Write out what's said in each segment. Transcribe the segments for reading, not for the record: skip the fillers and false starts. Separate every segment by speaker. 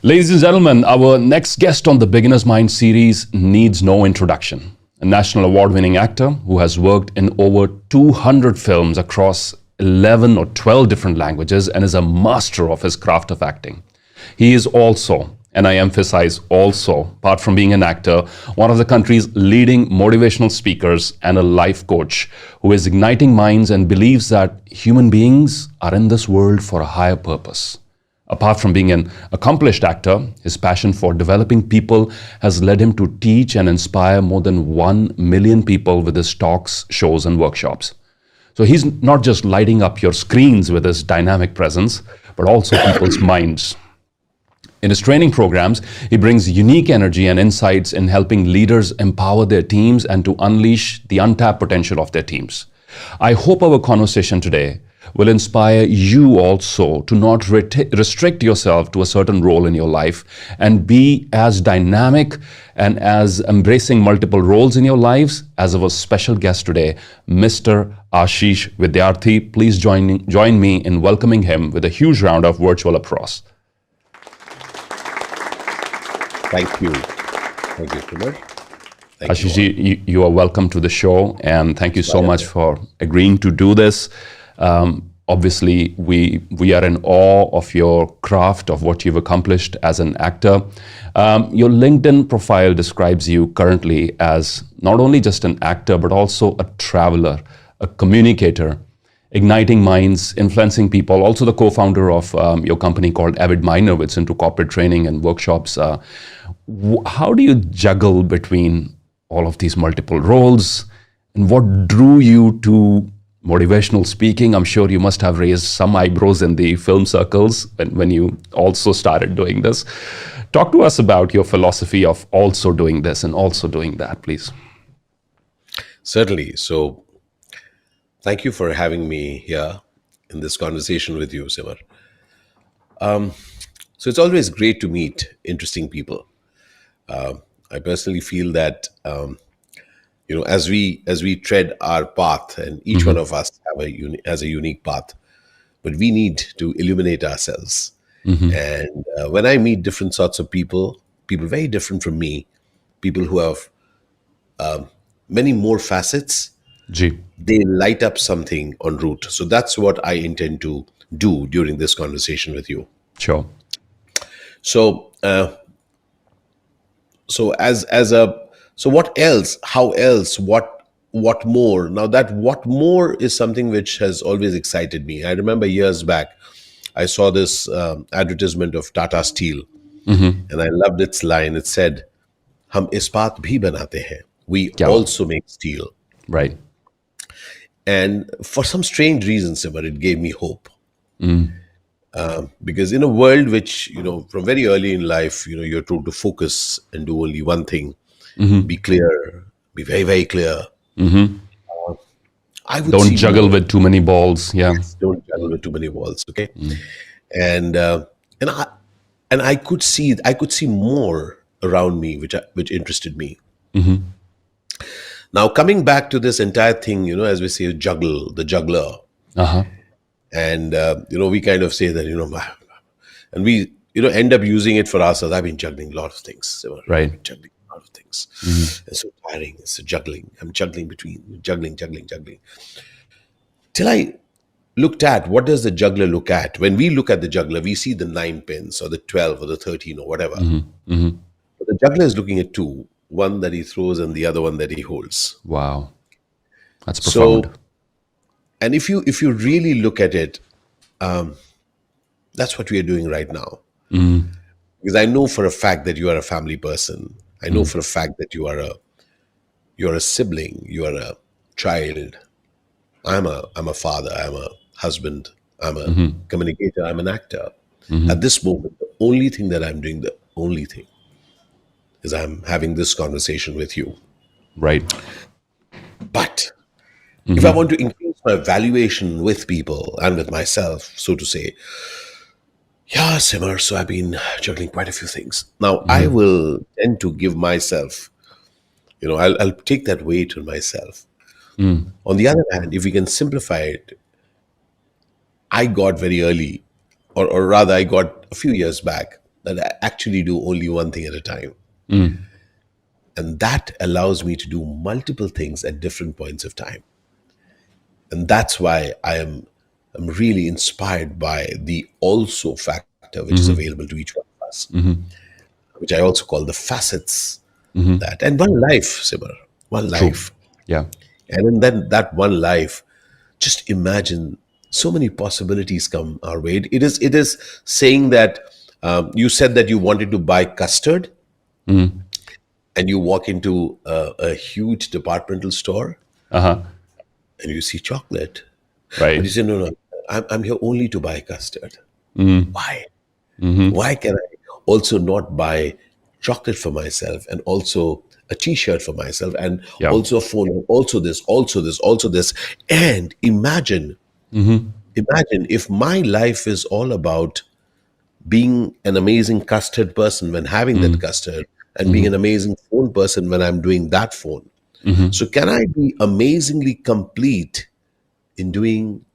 Speaker 1: Ladies and gentlemen, our next guest on the Beginner's Mind series needs no introduction. A national award-winning actor who has worked in over 200 films across 11 or 12 different languages and is a master of his craft of acting. He is also, and I emphasize also, apart from being an actor, one of the country's leading motivational speakers and a life coach who is igniting minds and believes that human beings are in this world for a higher purpose. Apart from being an accomplished actor, his passion for developing people has led him to teach and inspire more than 1 million people with his talks, shows, and workshops. So he's not just lighting up your screens with his dynamic presence, but also people's minds. In his training programs, he brings unique energy and insights in helping leaders empower their teams and to unleash the untapped potential of their teams. I hope our conversation today will inspire you also to not restrict yourself to a certain role in your life and be as dynamic and as embracing multiple roles in your lives as our special guest today, Mr. Ashish Vidyarthi. Please join me in welcoming him with a huge round of virtual applause.
Speaker 2: Thank you. Thank you, Kumar.
Speaker 1: Ashish, you are welcome to the show, and thank you so much for agreeing to do this. Obviously, we are in awe of your craft, of what you've accomplished as an actor. Your LinkedIn profile describes you currently as not only just an actor, but also a traveler, a communicator, igniting minds, influencing people, also the co-founder of your company called Avid Miner, which is into corporate training and workshops. How do you juggle between all of these multiple roles, and what drew you to motivational speaking? I'm sure you must have raised some eyebrows in the film circles when you also started doing this. Talk to us about your philosophy of also doing this and also doing that, please.
Speaker 2: Certainly. So thank you for having me here in this conversation with you, Simar. So it's always great to meet interesting people. I personally feel that as we tread our path, and each one of us has a unique path, but we need to illuminate ourselves. And when I meet different sorts of people very different from me, people who have many more facets, they light up something en route. So that's what I intend to do during this conversation with you.
Speaker 1: Sure.
Speaker 2: So so what else? How else? What more? Now that what more is something which has always excited me. I remember years back, I saw this advertisement of Tata Steel, and I loved its line. It said, "Hum ispat bhi banate hain." We also make steel.
Speaker 1: Right.
Speaker 2: And for some strange reason, Simar, it gave me hope. Because in a world which, from very early in life, you're told to focus and do only one thing, be clear, be very, very clear. I would
Speaker 1: don't juggle with too many balls. Yeah.
Speaker 2: Yes, don't juggle with too many balls. Okay. And I could see more around me, which interested me. Now, coming back to this entire thing, as we say, the juggler. And, we kind of say that, and we, end up using it for ourselves. I've been juggling a lot of things. So
Speaker 1: right.
Speaker 2: Juggling a lot of things. It's so tiring. It's juggling. I'm juggling between juggling. Till I looked at, what does the juggler look at? When we look at the juggler, we see the 9 pins or the 12 or the 13 or whatever. But the juggler is looking at two, one that he throws and the other one that he holds.
Speaker 1: Wow. That's profound.
Speaker 2: So, and if you really look at it, that's what we are doing right now. Because I know for a fact that you are a family person. I know for a fact that you are a sibling. You are a child. I'm a father. I'm a husband. I'm a communicator. I'm an actor. At this moment, the only thing that I'm doing, is I'm having this conversation with you.
Speaker 1: Right.
Speaker 2: But if I want to increase my valuation with people and with myself, so to say, yeah, Simar, so I've been juggling quite a few things. Now, I will tend to give myself, I'll take that weight on myself. On the other hand, if we can simplify it, I got very early, or rather I got a few years back, that I actually do only one thing at a time. And that allows me to do multiple things at different points of time. And that's why I'm really inspired by the also factor which is available to each one of us, which I also call the facets that. And one life, Simar, one
Speaker 1: True.
Speaker 2: life.
Speaker 1: Yeah.
Speaker 2: And in that one life, just imagine so many possibilities come our way. It is saying that you said that you wanted to buy custard, and you walk into a huge departmental store
Speaker 1: Uh-huh.
Speaker 2: and you see chocolate, but
Speaker 1: Right.
Speaker 2: you say, no, no, I'm here only to buy custard. Why? Why can I also not buy chocolate for myself, and also a t-shirt for myself, and
Speaker 1: Yeah.
Speaker 2: also a phone, and also this, also this, also this? And imagine if my life is all about being an amazing custard person when having that custard, and being an amazing phone person when I'm doing that phone. So can I be amazingly complete in doing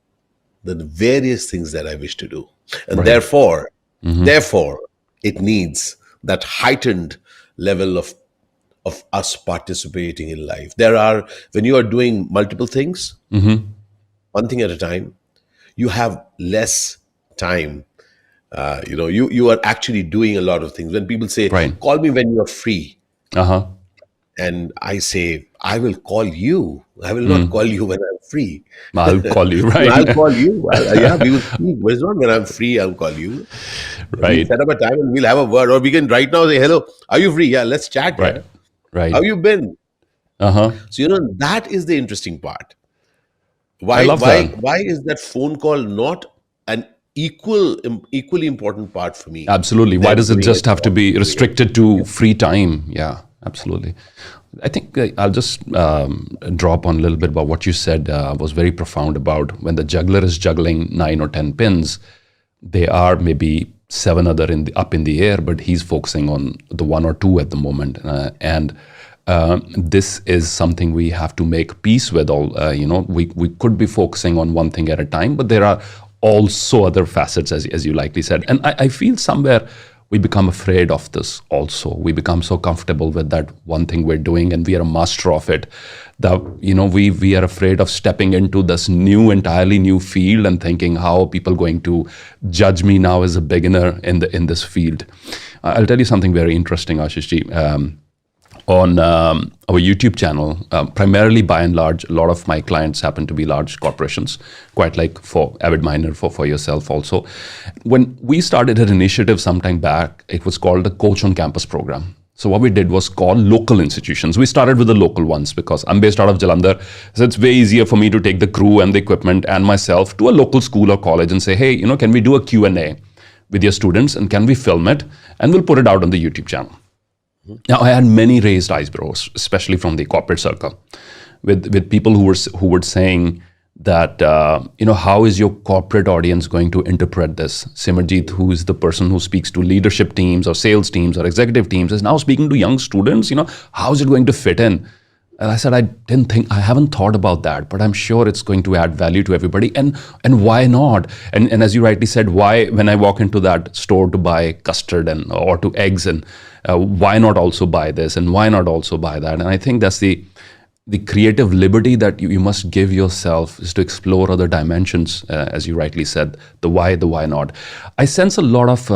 Speaker 2: the various things that I wish to do? And
Speaker 1: Right.
Speaker 2: therefore, it needs that heightened level of us participating in life. There are, when you are doing multiple things, one thing at a time, you have less time. You are actually doing a lot of things. When people say,
Speaker 1: Right.
Speaker 2: call me when you are free,
Speaker 1: Uh-huh.
Speaker 2: and I say, I will call you. I will not call you when I'm free.
Speaker 1: I'll call you,
Speaker 2: No,
Speaker 1: right?
Speaker 2: I'll call you. Yeah, we will speak. But it's not when I'm free, I'll call you. We'll
Speaker 1: Right.
Speaker 2: set up a time and we'll have a word. Or we can right now say, hello, are you free? Yeah, let's chat
Speaker 1: Right.
Speaker 2: here.
Speaker 1: Right.
Speaker 2: How you been?
Speaker 1: Uh-huh.
Speaker 2: So, that is the interesting part.
Speaker 1: I
Speaker 2: Why,
Speaker 1: love
Speaker 2: why,
Speaker 1: that.
Speaker 2: why is that phone call not an equally important part for me
Speaker 1: Absolutely. Why
Speaker 2: than
Speaker 1: does it
Speaker 2: doing a
Speaker 1: just have to
Speaker 2: job?
Speaker 1: be
Speaker 2: Doing it.
Speaker 1: restricted to free time? Yeah, absolutely. I think I'll just drop on a little bit about what you said was very profound about when the juggler is juggling 9 or 10 pins, they are maybe seven other up in the air, but he's focusing on the one or two at the moment. And this is something we have to make peace with. We could be focusing on one thing at a time, but there are also other facets, as you likely said. And I feel somewhere we become afraid of this also. We become so comfortable with that one thing we're doing, and we are a master of it, that we are afraid of stepping into this entirely new field and thinking, how are people going to judge me now as a beginner in this field? I'll tell you something very interesting, Ashish ji. On our YouTube channel, primarily by and large, a lot of my clients happen to be large corporations, quite like for Avid Miner, for yourself also. When we started an initiative sometime back, it was called the Coach on Campus program. So what we did was call local institutions. We started with the local ones because I'm based out of Jalandhar. So it's way easier for me to take the crew and the equipment and myself to a local school or college and say, hey, can we do a Q&A with your students, and can we film it and we'll put it out on the YouTube channel. Now, I had many raised eyebrows, especially from the corporate circle, with people who were saying that, how is your corporate audience going to interpret this? Simerjeet, who is the person who speaks to leadership teams or sales teams or executive teams, is now speaking to young students. How is it going to fit in? And I said, I haven't thought about that, but I'm sure it's going to add value to everybody. And why not? And as you rightly said, why, when I walk into that store to buy custard or to eggs, and why not also buy this, and why not also buy that? And I think that's the creative liberty that you must give yourself, is to explore other dimensions, as you rightly said, the why not. I sense a lot of,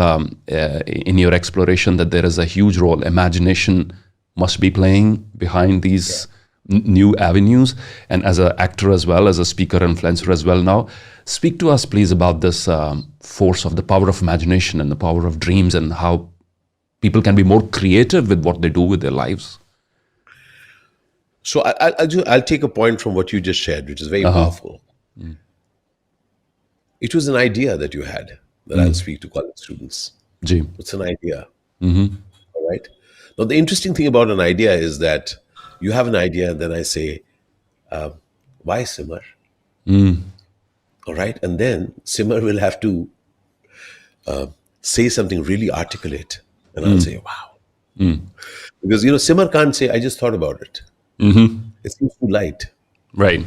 Speaker 1: in your exploration, that there is a huge role imagination must be playing behind these new avenues. And as an actor as well, as a speaker, influencer as well now, speak to us please about this force of the power of imagination and the power of dreams, and how people can be more creative with what they do with their lives.
Speaker 2: So I'll take a point from what you just shared, which is very powerful. It was an idea that you had that I'll speak to college students.
Speaker 1: Ji.
Speaker 2: It's an idea. All right. Now, the interesting thing about an idea is that you have an idea, and then I say, why Simmer? All right. And then Simmer will have to say something really articulate. And I'll say, wow. Because, Simmer can't say, I just thought about it. It seems too light.
Speaker 1: Right.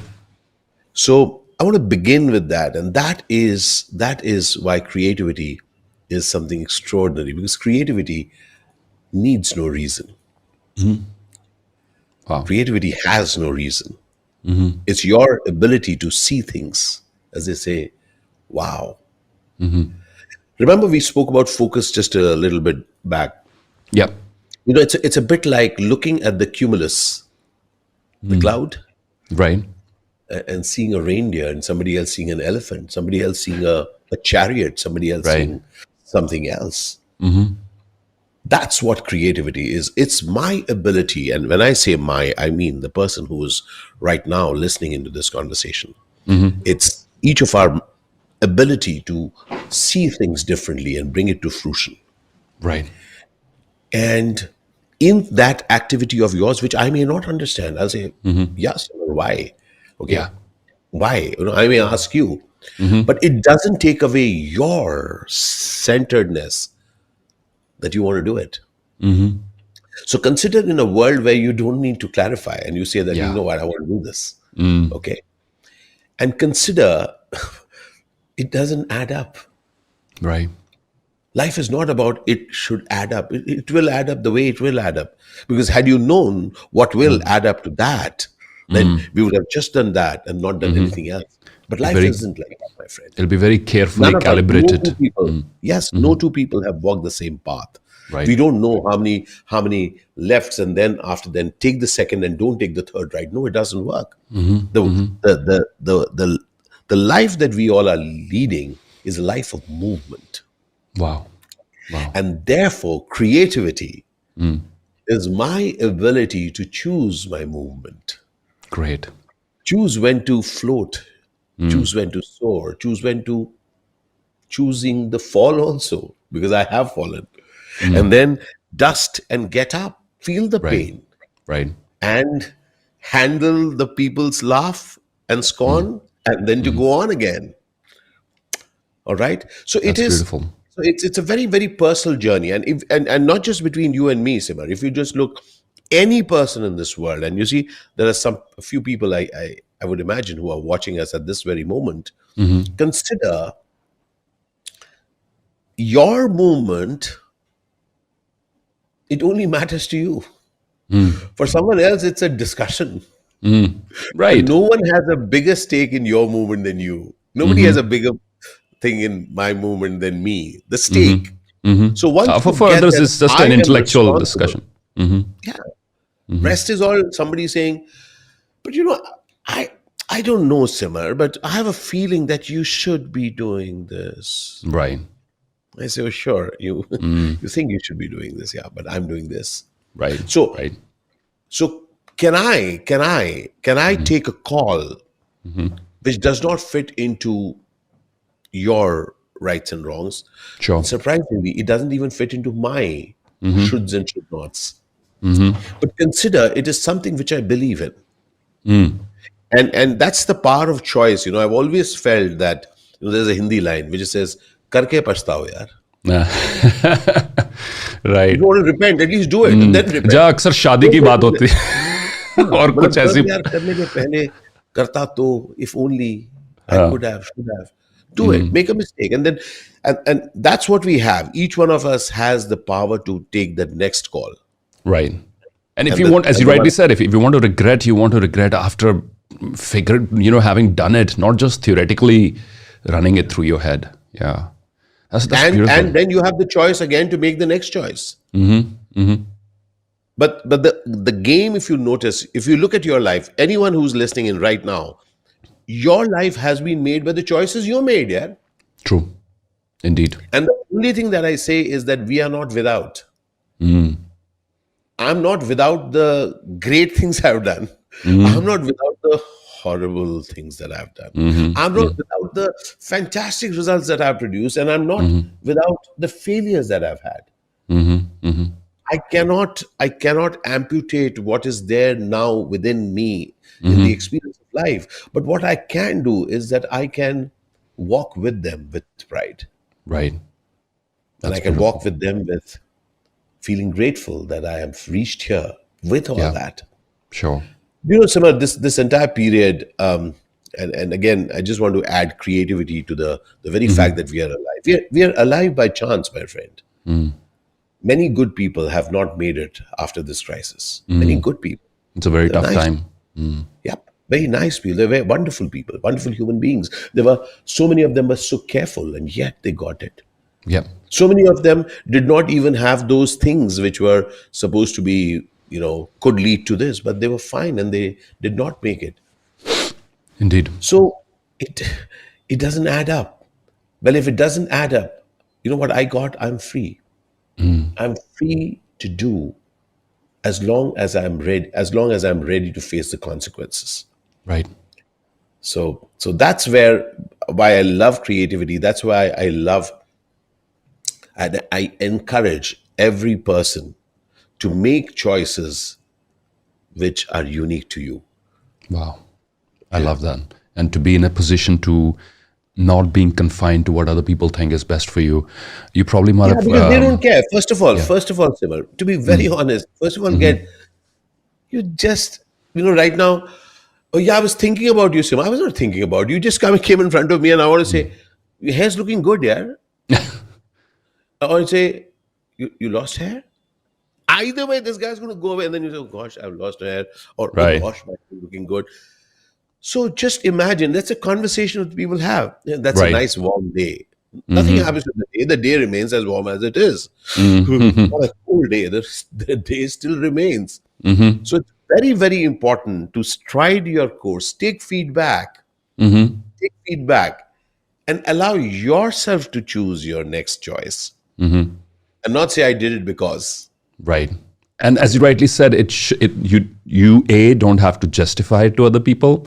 Speaker 2: So I want to begin with that. And that is why creativity is something extraordinary, because creativity needs no reason.
Speaker 1: Wow.
Speaker 2: Creativity has no reason. It's your ability to see things, as they say, wow. Remember, we spoke about focus just a little bit back.
Speaker 1: Yep.
Speaker 2: It's a bit like looking at the cumulus, the cloud,
Speaker 1: Right.
Speaker 2: and seeing a reindeer, and somebody else seeing an elephant, somebody else seeing a chariot, somebody else
Speaker 1: Right.
Speaker 2: seeing something else. That's what creativity is. It's my ability. And when I say my, I mean the person who is right now listening into this conversation. It's each of our ability to see things differently and bring it to fruition.
Speaker 1: Right.
Speaker 2: And in that activity of yours, which I may not understand, I'll say, yes, or why? Okay.
Speaker 1: Yeah.
Speaker 2: Why? I may ask you, but it doesn't take away your centeredness that you want to do it. So consider in a world where you don't need to clarify and you say that,
Speaker 1: Yeah.
Speaker 2: you know what, I want to do this. Okay. And consider it doesn't add up.
Speaker 1: Right.
Speaker 2: Life is not about it should add up. It will add up the way it will add up. Because had you known what will add up to that, then we would have just done that and not done anything else. But life
Speaker 1: Very,
Speaker 2: isn't like that, my friend.
Speaker 1: it'll be very carefully
Speaker 2: None of us, no
Speaker 1: calibrated.
Speaker 2: two people. Yes, no two people have walked the same path.
Speaker 1: Right.
Speaker 2: We don't know how many lefts, and then after then take the second and don't take the third right. No, it doesn't work. The life that we all are leading is a life of movement.
Speaker 1: Wow. Wow.
Speaker 2: And therefore, creativity is my ability to choose my movement,
Speaker 1: Great.
Speaker 2: choose when to float, choose when to soar, choosing the fall also, because I have fallen. And then dust and get up, feel the
Speaker 1: Right.
Speaker 2: pain,
Speaker 1: Right.
Speaker 2: and handle the people's laugh and scorn, and then to go on again. All right. So it
Speaker 1: That's
Speaker 2: is.
Speaker 1: beautiful.
Speaker 2: So it's a very, very personal journey, and if and not just between you and me, Simar. If you just look any person in this world, and you see there are a few people I would imagine who are watching us at this very moment. Consider your movement. It only matters to you. For someone else, it's a discussion.
Speaker 1: Right.
Speaker 2: No one has a bigger stake in your movement than you. Nobody has a bigger thing in my movement than me. The stake. So once
Speaker 1: For
Speaker 2: you get
Speaker 1: others,
Speaker 2: that
Speaker 1: it's just
Speaker 2: I
Speaker 1: an
Speaker 2: am
Speaker 1: intellectual
Speaker 2: responsible,
Speaker 1: discussion.
Speaker 2: yeah. Rest is all somebody saying, but I don't know, Simar, but I have a feeling that you should be doing this.
Speaker 1: Right.
Speaker 2: I say, oh, sure, you you think you should be doing this, yeah, but I'm doing this.
Speaker 1: Right.
Speaker 2: So
Speaker 1: Right.
Speaker 2: so can I take a call which does not fit into your rights and wrongs?
Speaker 1: Sure.
Speaker 2: Surprisingly, it doesn't even fit into my shoulds and should nots. But consider it is something which I believe in. And that's the power of choice. I've always felt that there's a Hindi line which says, Karke pachhtao yaar.
Speaker 1: Right.
Speaker 2: If you want to repent, at least do it and then repent.
Speaker 1: जहाँ अक्सर शादी की बात होती है और कुछ
Speaker 2: मतलब
Speaker 1: ऐसी
Speaker 2: यार करने के पहले करता तो, if only I could have, should have. Do it, make a mistake, and then and that's what we have. Each one of us has the power to take that next call.
Speaker 1: Right. And if
Speaker 2: And
Speaker 1: you
Speaker 2: the-
Speaker 1: want, as
Speaker 2: and
Speaker 1: you
Speaker 2: the
Speaker 1: rightly
Speaker 2: one-
Speaker 1: said, if you want to regret, you want to regret after having done it, not just theoretically running it through your head. Yeah. That's beautiful.
Speaker 2: And then you have the choice again to make the next choice. But the game, if you notice, if you look at your life, anyone who's listening in right now, your life has been made by the choices you made, yeah.
Speaker 1: True. Indeed.
Speaker 2: And the only thing that I say is that we are not without. I'm not without the great things I've done. I'm not without the horrible things that I've done. I'm not without the fantastic results that I've produced, and I'm not without the failures that I've had. I cannot amputate what is there now within me in the experience of life. But what I can do is that I can walk with them with pride.
Speaker 1: Right.
Speaker 2: And I can walk with them with feeling grateful that I have reached here with all that.
Speaker 1: Sure.
Speaker 2: Simar, this entire period, and again, I just want to add creativity to the very fact that we are alive. We are alive by chance, my friend. Many good people have not made it after this crisis. Many good people.
Speaker 1: It's a very
Speaker 2: They're
Speaker 1: tough
Speaker 2: nice.
Speaker 1: time.
Speaker 2: Yep. Very nice people. They're very wonderful people, wonderful human beings. There were so many of them were so careful, and yet they got it.
Speaker 1: Yeah,
Speaker 2: So many of them did not even have those things which were supposed to be, could lead to this, but they were fine and they did not make it.
Speaker 1: indeed.
Speaker 2: So it it doesn't add up. Well, if it doesn't add up, you know what I got? I'm free. I'm free to do as long as I'm ready to face the consequences.
Speaker 1: Right.
Speaker 2: So that's why I love creativity. That's why I love and I encourage every person to make choices which are unique to you.
Speaker 1: Wow. I love that. And to be in a position to not being confined to what other people think is best for you. You probably might
Speaker 2: Yeah,
Speaker 1: have,
Speaker 2: because they don't care.
Speaker 1: yeah.
Speaker 2: First of all, Simar, to be very honest, first of all, get you just right now. Oh yeah, I was thinking about you, Simar. I was not thinking about you. You just came in front of me, and I want to say, your hair's looking good, yeah. I want to say, you lost hair. Either way, this guy's going to go away, and then you say, oh, "Gosh, I've lost hair," or "Oh
Speaker 1: Right.
Speaker 2: gosh, my hair's looking good." So just imagine that's a conversation that people have. Yeah, that's a
Speaker 1: Right.
Speaker 2: nice warm day. Nothing happens to the day. The day remains as warm as it is. Not a cool day. The day still remains. So it's very, very important to stride your course, take feedback, and allow yourself to choose your next choice, and not say I did it because.
Speaker 1: Right. And as you rightly said, you A, don't have to justify it to other people.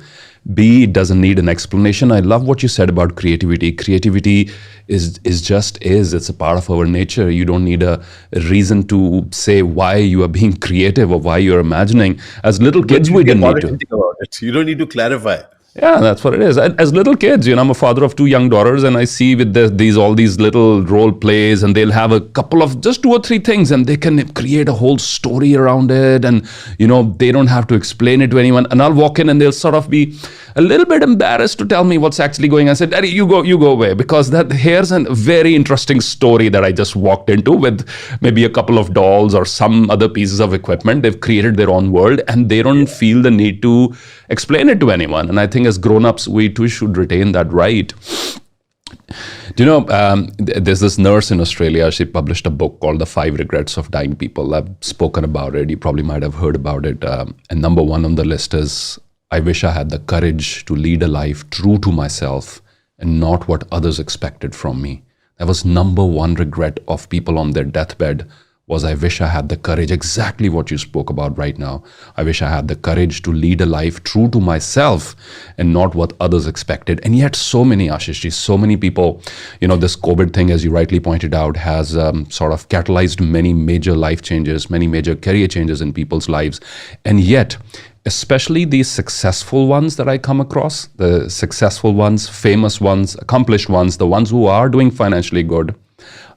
Speaker 1: B, it doesn't need an explanation. I love what you said about creativity. Creativity is just is. It's a part of our nature. You don't need a reason to say why you are being creative or why you're imagining. As little kids, we
Speaker 2: Be
Speaker 1: didn't need to.
Speaker 2: apologetic about it. You don't need to clarify.
Speaker 1: Yeah, that's what it is. As little kids, I'm a father of two young daughters, and I see with all these little role plays, and they'll have a couple of just two or three things, and they can create a whole story around it, and they don't have to explain it to anyone. And I'll walk in, and they'll sort of be a little bit embarrassed to tell me what's actually going on. I said, "Daddy, you go away," because here's a very interesting story that I just walked into with maybe a couple of dolls or some other pieces of equipment. They've created their own world, and they don't feel the need to explain it to anyone. And I think as grown-ups, we too should retain that right. Do you know, there's this nurse in Australia. She published a book called The 5 Regrets of Dying People. I've spoken about it. You probably might have heard about it. And number one on the list is, I wish I had the courage to lead a life true to myself and not what others expected from me. That was number one regret of people on their deathbed, was I wish I had the courage, exactly what you spoke about right now. I wish I had the courage to lead a life true to myself and not what others expected. And yet so many, Ashishji, so many people, this COVID thing, as you rightly pointed out, has sort of catalyzed many major life changes, many major career changes in people's lives. And yet, especially these successful ones that I come across, the successful ones, famous ones, accomplished ones, the ones who are doing financially good,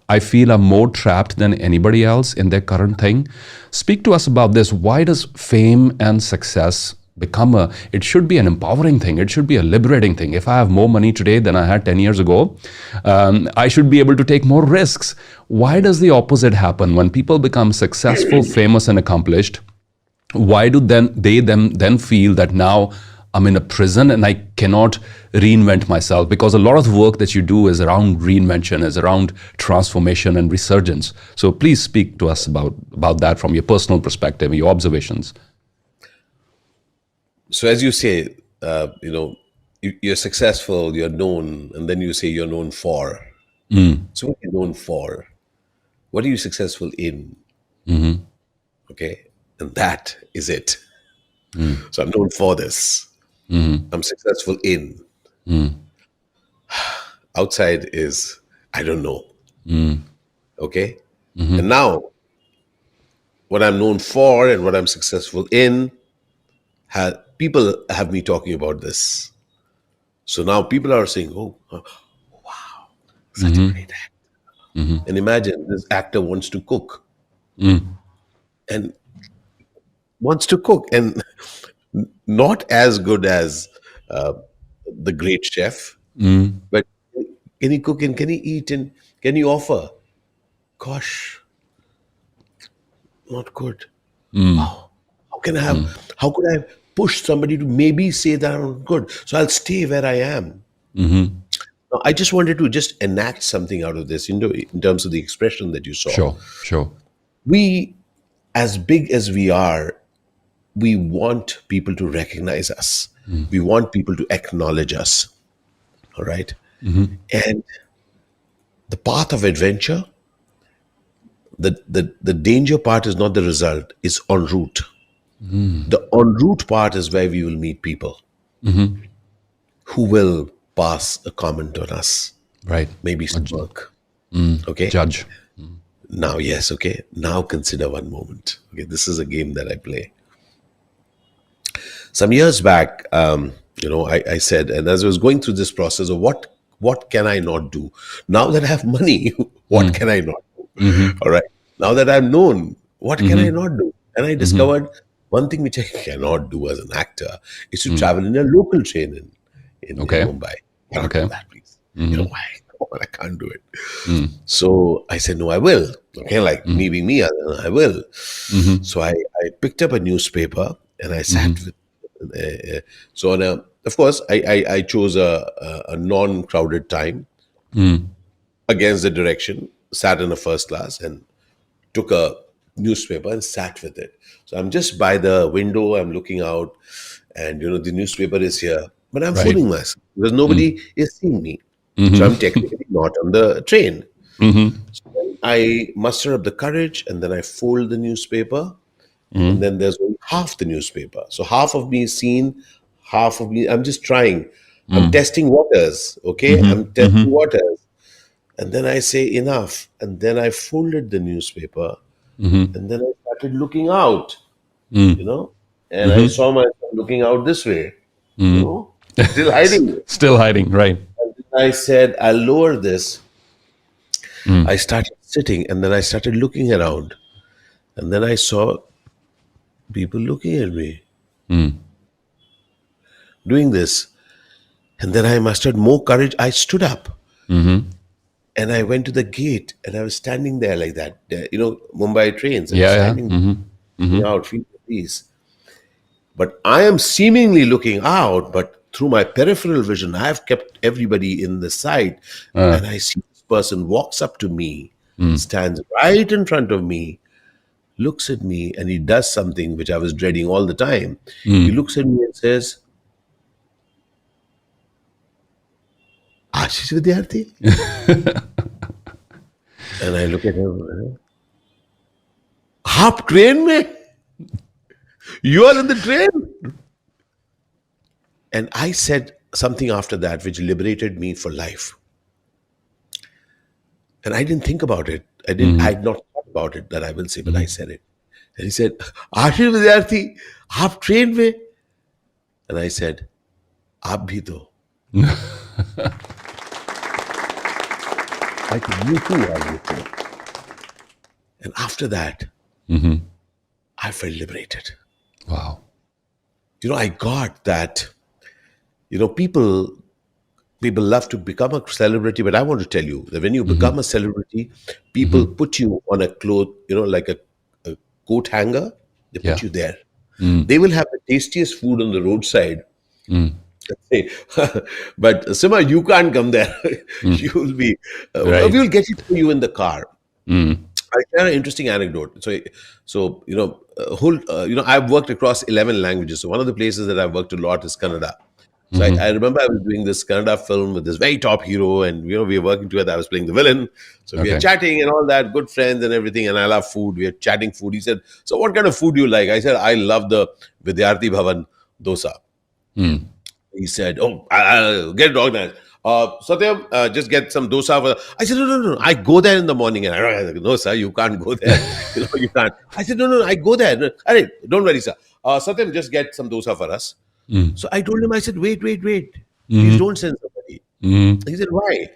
Speaker 1: I feel are more trapped than anybody else in their current thing. Speak to us about this. Why does fame and success become it should be an empowering thing. It should be a liberating thing. If I have more money today than I had 10 years ago, I should be able to take more risks. Why does the opposite happen? When people become successful, famous, and accomplished, why do they then feel that now I'm in a prison and I cannot reinvent myself? Because a lot of the work that you do is around reinvention, is around transformation and resurgence. So please speak to us about that from your personal perspective, your observations.
Speaker 2: So as you say, you're successful, you're known, and then you say you're known for. So what are you known for? What are you successful in? Okay, and that is it. So I'm known for this. I'm successful in. Outside is, I don't know. Okay? And now, what I'm known for and what I'm successful in, people have me talking about this. So now people are saying, oh wow, such a great actor. And imagine this actor wants to cook. And wants to cook. And not as good as the great chef, but can he cook and can he eat and can he offer? Gosh, not good. How can I have? How could I push somebody to maybe say that I'm not good? So I'll stay where I am. Now, I just wanted to just enact something out of this, in terms of the expression that you saw.
Speaker 1: Sure, sure.
Speaker 2: We, as big as we are, we want people to recognize us. We want people to acknowledge us. All right. And the path of adventure, the danger part is not the result, it's en route. The en route part is where we will meet people who will pass a comment on us,
Speaker 1: Right.
Speaker 2: maybe smirk. Okay.
Speaker 1: Judge.
Speaker 2: Now, yes, okay. Now consider one moment. Okay, this is a game that I play. Some years back, I said, and as I was going through this process of what can I not do? Now that I have money, what can I not do? All right. Now that I'm known, what can I not do? And I discovered one thing which I cannot do as an actor is to travel in a local train in
Speaker 1: Okay.
Speaker 2: Mumbai. I cannot
Speaker 1: Okay.
Speaker 2: do that, please. You know why? Come on, I can't do it. So I said, no, I will. Okay, like me being me, I will. So I picked up a newspaper and I sat with. So of course, I chose a non-crowded time against the direction. Sat in a first class and took a newspaper and sat with it. So I'm just by the window. I'm looking out, and the newspaper is here, but I'm
Speaker 1: Right.
Speaker 2: fooling myself because nobody is seeing me. So I'm technically not on the train. So then I muster up the courage and then I fold the newspaper. And then there's only half the newspaper. So half of me is seen, half of me, I'm just trying. I'm testing waters. Okay. I'm testing waters. And then I say enough. And then I folded the newspaper. And then I started looking out, and I saw myself looking out this way, still hiding.
Speaker 1: Still hiding. Right.
Speaker 2: I said, I'll lower this. I started sitting and then I started looking around. And then I saw people looking at me doing this. And then I mustered more courage. I stood up and I went to the gate and I was standing there like that. Mumbai trains. I was
Speaker 1: Yeah.
Speaker 2: standing out, feeling peace. But I am seemingly looking out, but through my peripheral vision, I have kept everybody in the sight. And I see this person walks up to me, stands right in front of me, looks at me, and he does something which I was dreading all the time. He looks at me and says, Ashish Vidyarthi? And I look at him, Aap train mein? You are in the train? And I said something after that which liberated me for life. And I didn't think about it. I had not thought about it that I will say, but I said it. And he said, Ashish Vidyarthi, aap train mein? And I said, aap bhi do. I said, you too are you too. And after that, I felt liberated.
Speaker 1: Wow.
Speaker 2: I got that, people love to become a celebrity, but I want to tell you that when you become a celebrity, people put you on a cloth, like a coat hanger. They put you there. They will have the tastiest food on the roadside. Say, but Sima, you can't come there. You will be.
Speaker 1: Right.
Speaker 2: We will get it for you in the car. I share an interesting anecdote. I've worked across 11 languages. So one of the places that I've worked a lot is Kannada. So I remember I was doing this Kannada film with this very top hero, and we were working together. I was playing the villain, so we were chatting and all that, good friends and everything. And I love food. We were chatting food. He said, "So what kind of food do you like?" I said, "I love the Vidyarthi Bhavan dosa." He said, "Oh, I'll get it organized. Satyam, just get some dosa." I said, No. I go there in the morning. And I said, "No, sir, you can't go there. You can't." I said, No. I go there. No, don't worry, sir. Satyam, just get some dosa for us. So I told him, I said, wait. Please don't send somebody. He said, why?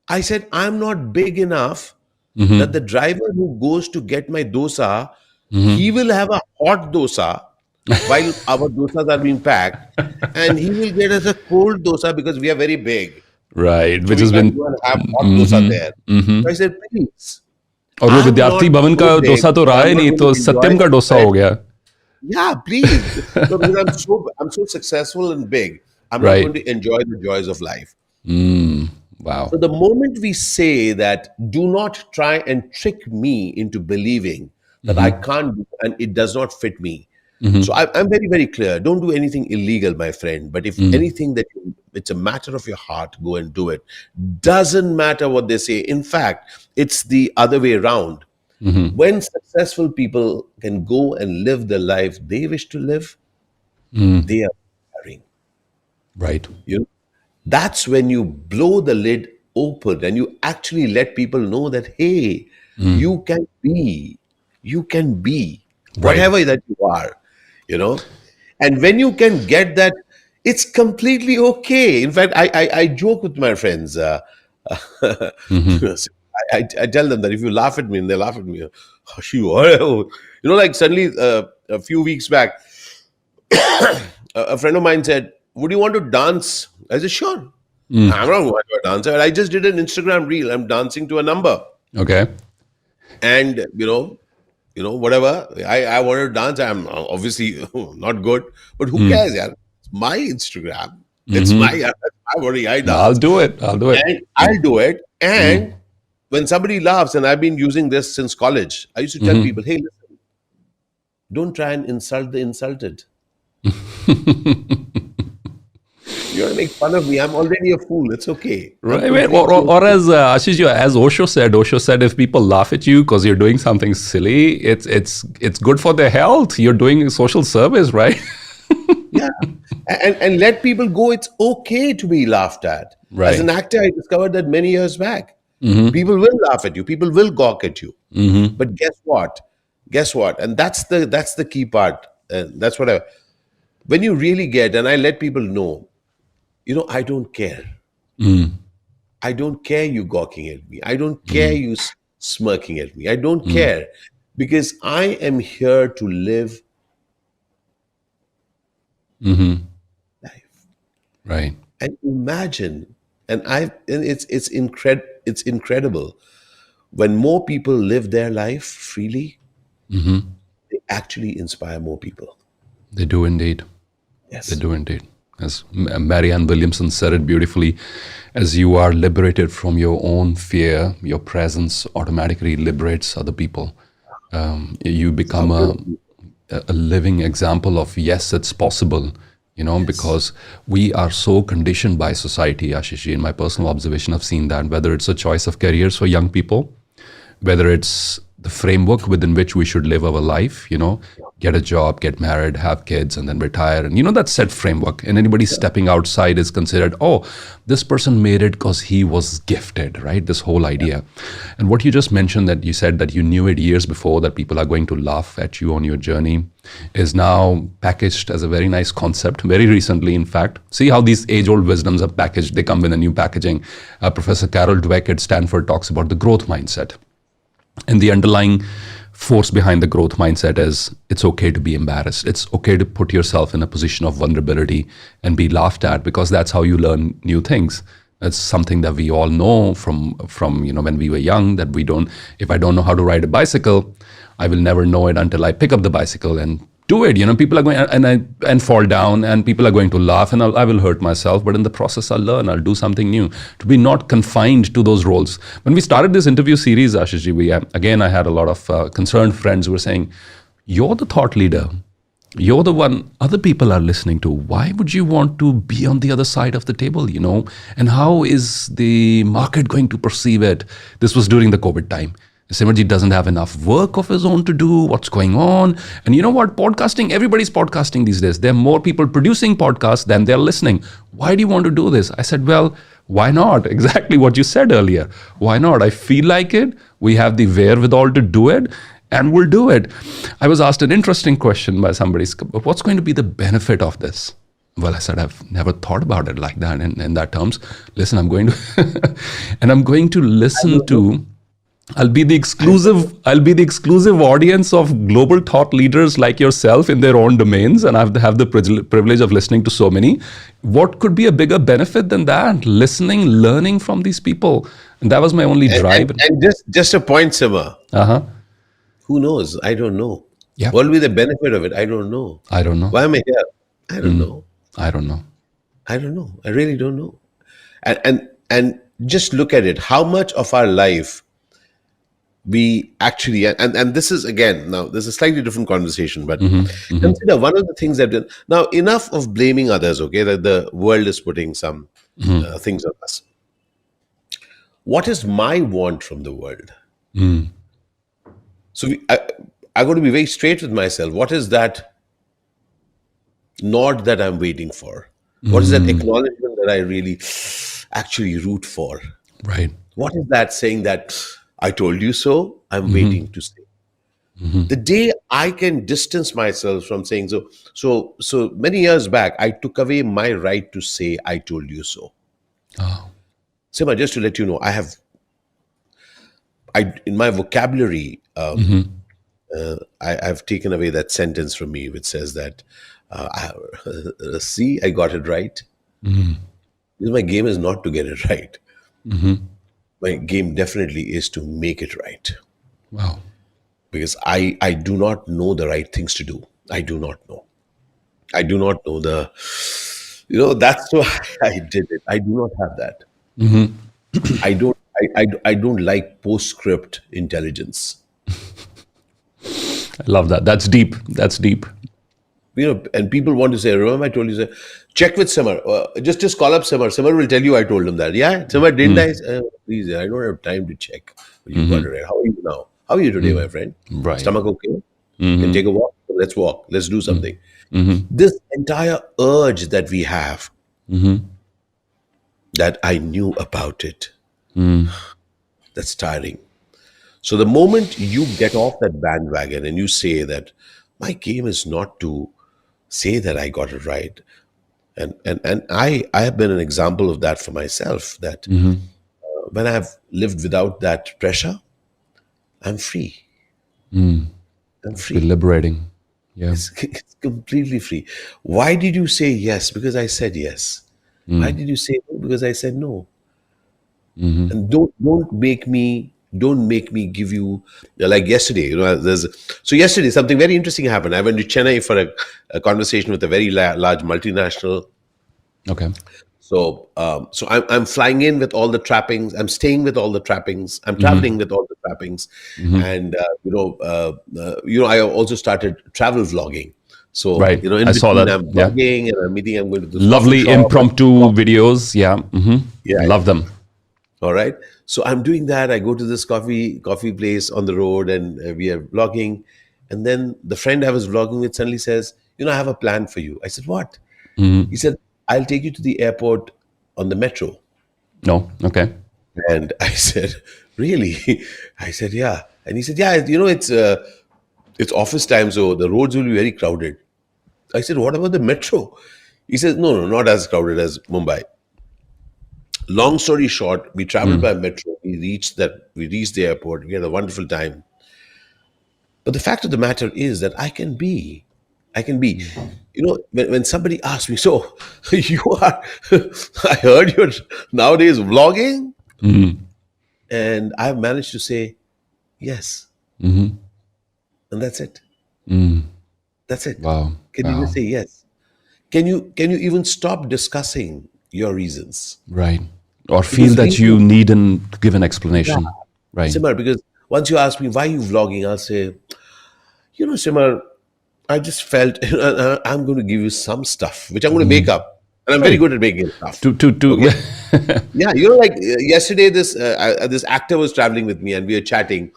Speaker 2: I said, I'm not big enough that the driver who goes to get my dosa, he will have a hot dosa while our dosas are being packed, and he will get us a cold dosa because we are very big.
Speaker 1: Right,
Speaker 2: So
Speaker 1: which
Speaker 2: we
Speaker 1: has
Speaker 2: can't
Speaker 1: been.
Speaker 2: go and have hot dosa there. So I said, please,
Speaker 1: और वो
Speaker 2: I'm
Speaker 1: विद्यार्थी
Speaker 2: not
Speaker 1: भवन
Speaker 2: so
Speaker 1: का
Speaker 2: big
Speaker 1: dosa तो
Speaker 2: that
Speaker 1: रहा
Speaker 2: I'm
Speaker 1: he
Speaker 2: not
Speaker 1: नहीं,
Speaker 2: going
Speaker 1: तो
Speaker 2: to enjoy
Speaker 1: सत्यम का
Speaker 2: the
Speaker 1: डोसा
Speaker 2: bread.
Speaker 1: हो गया.
Speaker 2: Yeah, please. No, because I'm so successful and big, I'm not
Speaker 1: Right.
Speaker 2: going to enjoy the joys of life.
Speaker 1: Wow.
Speaker 2: So the moment we say that, do not try and trick me into believing that I can't do and it does not fit me. So I'm very, very clear. Don't do anything illegal, my friend. But if anything it's a matter of your heart, go and do it. Doesn't matter what they say. In fact, it's the other way around. When successful people can go and live the life they wish to live, they are inspiring.
Speaker 1: Right.
Speaker 2: You know, that's when you blow the lid open and you actually let people know that, hey, you can be, you can be
Speaker 1: Right.
Speaker 2: whatever that you are, you know. And when you can get that, it's completely okay. In fact, I joke with my friends. I tell them that if you laugh at me and they laugh at me, "Oh, you are," like suddenly a few weeks back, a friend of mine said, "Would you want to dance?" I said, "Sure." I'm not going to a dancer. I just did an Instagram reel. I'm dancing to a number,
Speaker 1: Okay.
Speaker 2: and whatever. I wanted to dance. I'm obviously not good, but who cares? Yeah, it's my Instagram. It's my body. I
Speaker 1: I'll
Speaker 2: dance,
Speaker 1: do it. I'll do it.
Speaker 2: and I'll do it. And when somebody laughs, and I've been using this since college, I used to tell people, "Hey, listen, don't try and insult the insulted. You want to make fun of me? I'm already a fool. It's okay. I'm
Speaker 1: Right. Or,
Speaker 2: completely
Speaker 1: or
Speaker 2: okay."
Speaker 1: as Ashish, as Osho said, if people laugh at you because you're doing something silly, it's good for their health. You're doing a social service, right?
Speaker 2: Yeah. And let people go. It's okay to be laughed at. As
Speaker 1: Right.
Speaker 2: an actor, I discovered that many years back. People will laugh at you. People will gawk at you. But guess what? Guess what? And that's the key part. And that's what when you really get, and I let people know, I don't care. I don't care you gawking at me. I don't care you smirking at me. I don't care because I am here to live life.
Speaker 1: Right.
Speaker 2: And imagine, and it's incredible when more people live their life freely, they actually inspire more people.
Speaker 1: They do indeed. They
Speaker 2: Yes.
Speaker 1: do indeed. As Marianne Williamson said it beautifully, as you are liberated from your own fear, your presence automatically liberates other people. You
Speaker 2: How
Speaker 1: become
Speaker 2: beautiful.
Speaker 1: a living example of yes, it's possible,
Speaker 2: Yes.
Speaker 1: because we are so conditioned by society, Ashish. In my personal observation, I've seen that whether it's a choice of careers for young people, whether it's the framework within which we should live our life, get a job, get married, have kids, and then retire. And that set framework. And anybody stepping outside is considered, oh, this person made it because he was gifted, right? This whole idea. And what you just mentioned, that you said that you knew it years before that people are going to laugh at you on your journey, is now packaged as a very nice concept, very recently, in fact. See how these age-old wisdoms are packaged. They come with a new packaging. Professor Carol Dweck at Stanford talks about the growth mindset. And the underlying force behind the growth mindset is it's okay to be embarrassed. It's okay to put yourself in a position of vulnerability and be laughed at, because that's how you learn new things. That's something that we all know from when we were young, that if I don't know how to ride a bicycle, I will never know it until I pick up the bicycle and do it. People are going and fall down, and people are going to laugh, and I will hurt myself. But in the process, I'll learn. I'll do something new. To be not confined to those roles. When we started this interview series, Ashishji, I had a lot of concerned friends who were saying, "You're the thought leader. You're the one other people are listening to. Why would you want to be on the other side of the table, And how is the market going to perceive it?" This was during the COVID time. Simerjeet doesn't have enough work of his own to do. What's going on? And you know what? Podcasting, everybody's podcasting these days. There are more people producing podcasts than they're listening. Why do you want to do this? I said, well, why not? Exactly what you said earlier. Why not? I feel like it. We have the wherewithal to do it, and we'll do it. I was asked an interesting question by somebody. What's going to be the benefit of this? Well, I said, I've never thought about it like that in that terms. Listen, I'm going to, and I'm going to listen to I'll be the exclusive audience of global thought leaders like yourself in their own domains, and I have the privilege of listening to so many. What could be a bigger benefit than that? Listening, learning from these people. And that was my only drive.
Speaker 2: And just a point, Simmer.
Speaker 1: Uh-huh.
Speaker 2: Who knows? I don't know.
Speaker 1: Yeah.
Speaker 2: What will be the benefit of it? I don't know.
Speaker 1: I don't know.
Speaker 2: Why am I here? I don't know.
Speaker 1: I don't know.
Speaker 2: I don't know. I really don't know. And just look at it. How much of our life we actually, and this is again, now this is a slightly different conversation, but consider one of the things that now, enough of blaming others, okay, that the world is putting some things on us. What is my want from the world? So I got to be very straight with myself. What is that nod that I'm waiting for? What is that acknowledgement that I really actually root for?
Speaker 1: Right.
Speaker 2: What is that saying that I told you so? I'm waiting to say. The day I can distance myself from saying so. So many years back, I took away my right to say I told you so.
Speaker 1: Oh.
Speaker 2: Sima, just to let you know, I in my vocabulary, I've taken away that sentence from me, which says that, see, I got it right. Because my game is not to get it right. My game definitely is to make it right.
Speaker 1: Wow.
Speaker 2: Because I do not know the right things to do. I do not know. I do not know that's why I did it. I do not have that. I don't like postscript intelligence.
Speaker 1: I love that. That's deep. That's deep.
Speaker 2: And people want to say, remember I told you, say, check with Simar. Just call up Simar. Simar will tell you I told him that. Yeah, Simar, didn't I? Please, I don't have time to check. You got it right. How are you now? How are you today, my friend?
Speaker 1: Right.
Speaker 2: Stomach okay? Can take a walk? Let's walk. Let's do something. This entire urge that we have, that I knew about it, that's tiring. So the moment you get off that bandwagon and you say that my game is not to say that I got it right, and I have been an example of that for myself, that when I've lived without that pressure, I'm free. I'm
Speaker 1: Be
Speaker 2: free.
Speaker 1: liberating. Yeah.
Speaker 2: It's completely free. Why did you say yes? Because I said yes. Why did you say no? Because I said no. And don't make me give you, like yesterday. So yesterday something very interesting happened. I went to Chennai for a conversation with a very large multinational.
Speaker 1: Okay.
Speaker 2: So I'm flying in with all the trappings. I'm staying with all the trappings. I'm traveling with all the trappings, and I also started travel vlogging. So
Speaker 1: Right.
Speaker 2: in
Speaker 1: I saw
Speaker 2: between
Speaker 1: that.
Speaker 2: I'm
Speaker 1: Yeah.
Speaker 2: vlogging and I'm meeting. I'm going to this coffee
Speaker 1: Lovely
Speaker 2: shop.
Speaker 1: impromptu videos. Yeah.
Speaker 2: Yeah.
Speaker 1: Love them.
Speaker 2: All right. So I'm doing that. I go to this coffee place on the road, and we are vlogging. And then the friend I was vlogging with suddenly says, I have a plan for you. I said, what? He said, I'll take you to the airport on the metro.
Speaker 1: No. Okay.
Speaker 2: And I said, really? I said, yeah. And he said, yeah, it's office time, so the roads will be very crowded. I said, what about the metro? He says, no, not as crowded as Mumbai. Long story short, we traveled by metro. We reached the airport. We had a wonderful time. But the fact of the matter is that I can be, when somebody asks me, so you are, I heard you're nowadays vlogging, and I've managed to say yes, and that's it. That's it.
Speaker 1: Wow.
Speaker 2: Can you
Speaker 1: Wow.
Speaker 2: just say yes? Can you even stop discussing your reasons?
Speaker 1: Right. Or feel
Speaker 2: Because
Speaker 1: that
Speaker 2: really,
Speaker 1: you need to give an explanation. Right.
Speaker 2: Simar, because once you ask me why you vlogging, I'll say, Simar, I just felt I'm going to give you some stuff which I'm going to make up, and I'm very
Speaker 1: Right.
Speaker 2: good at making stuff.
Speaker 1: To
Speaker 2: Okay, yeah, like yesterday, this actor was traveling with me, and we were chatting,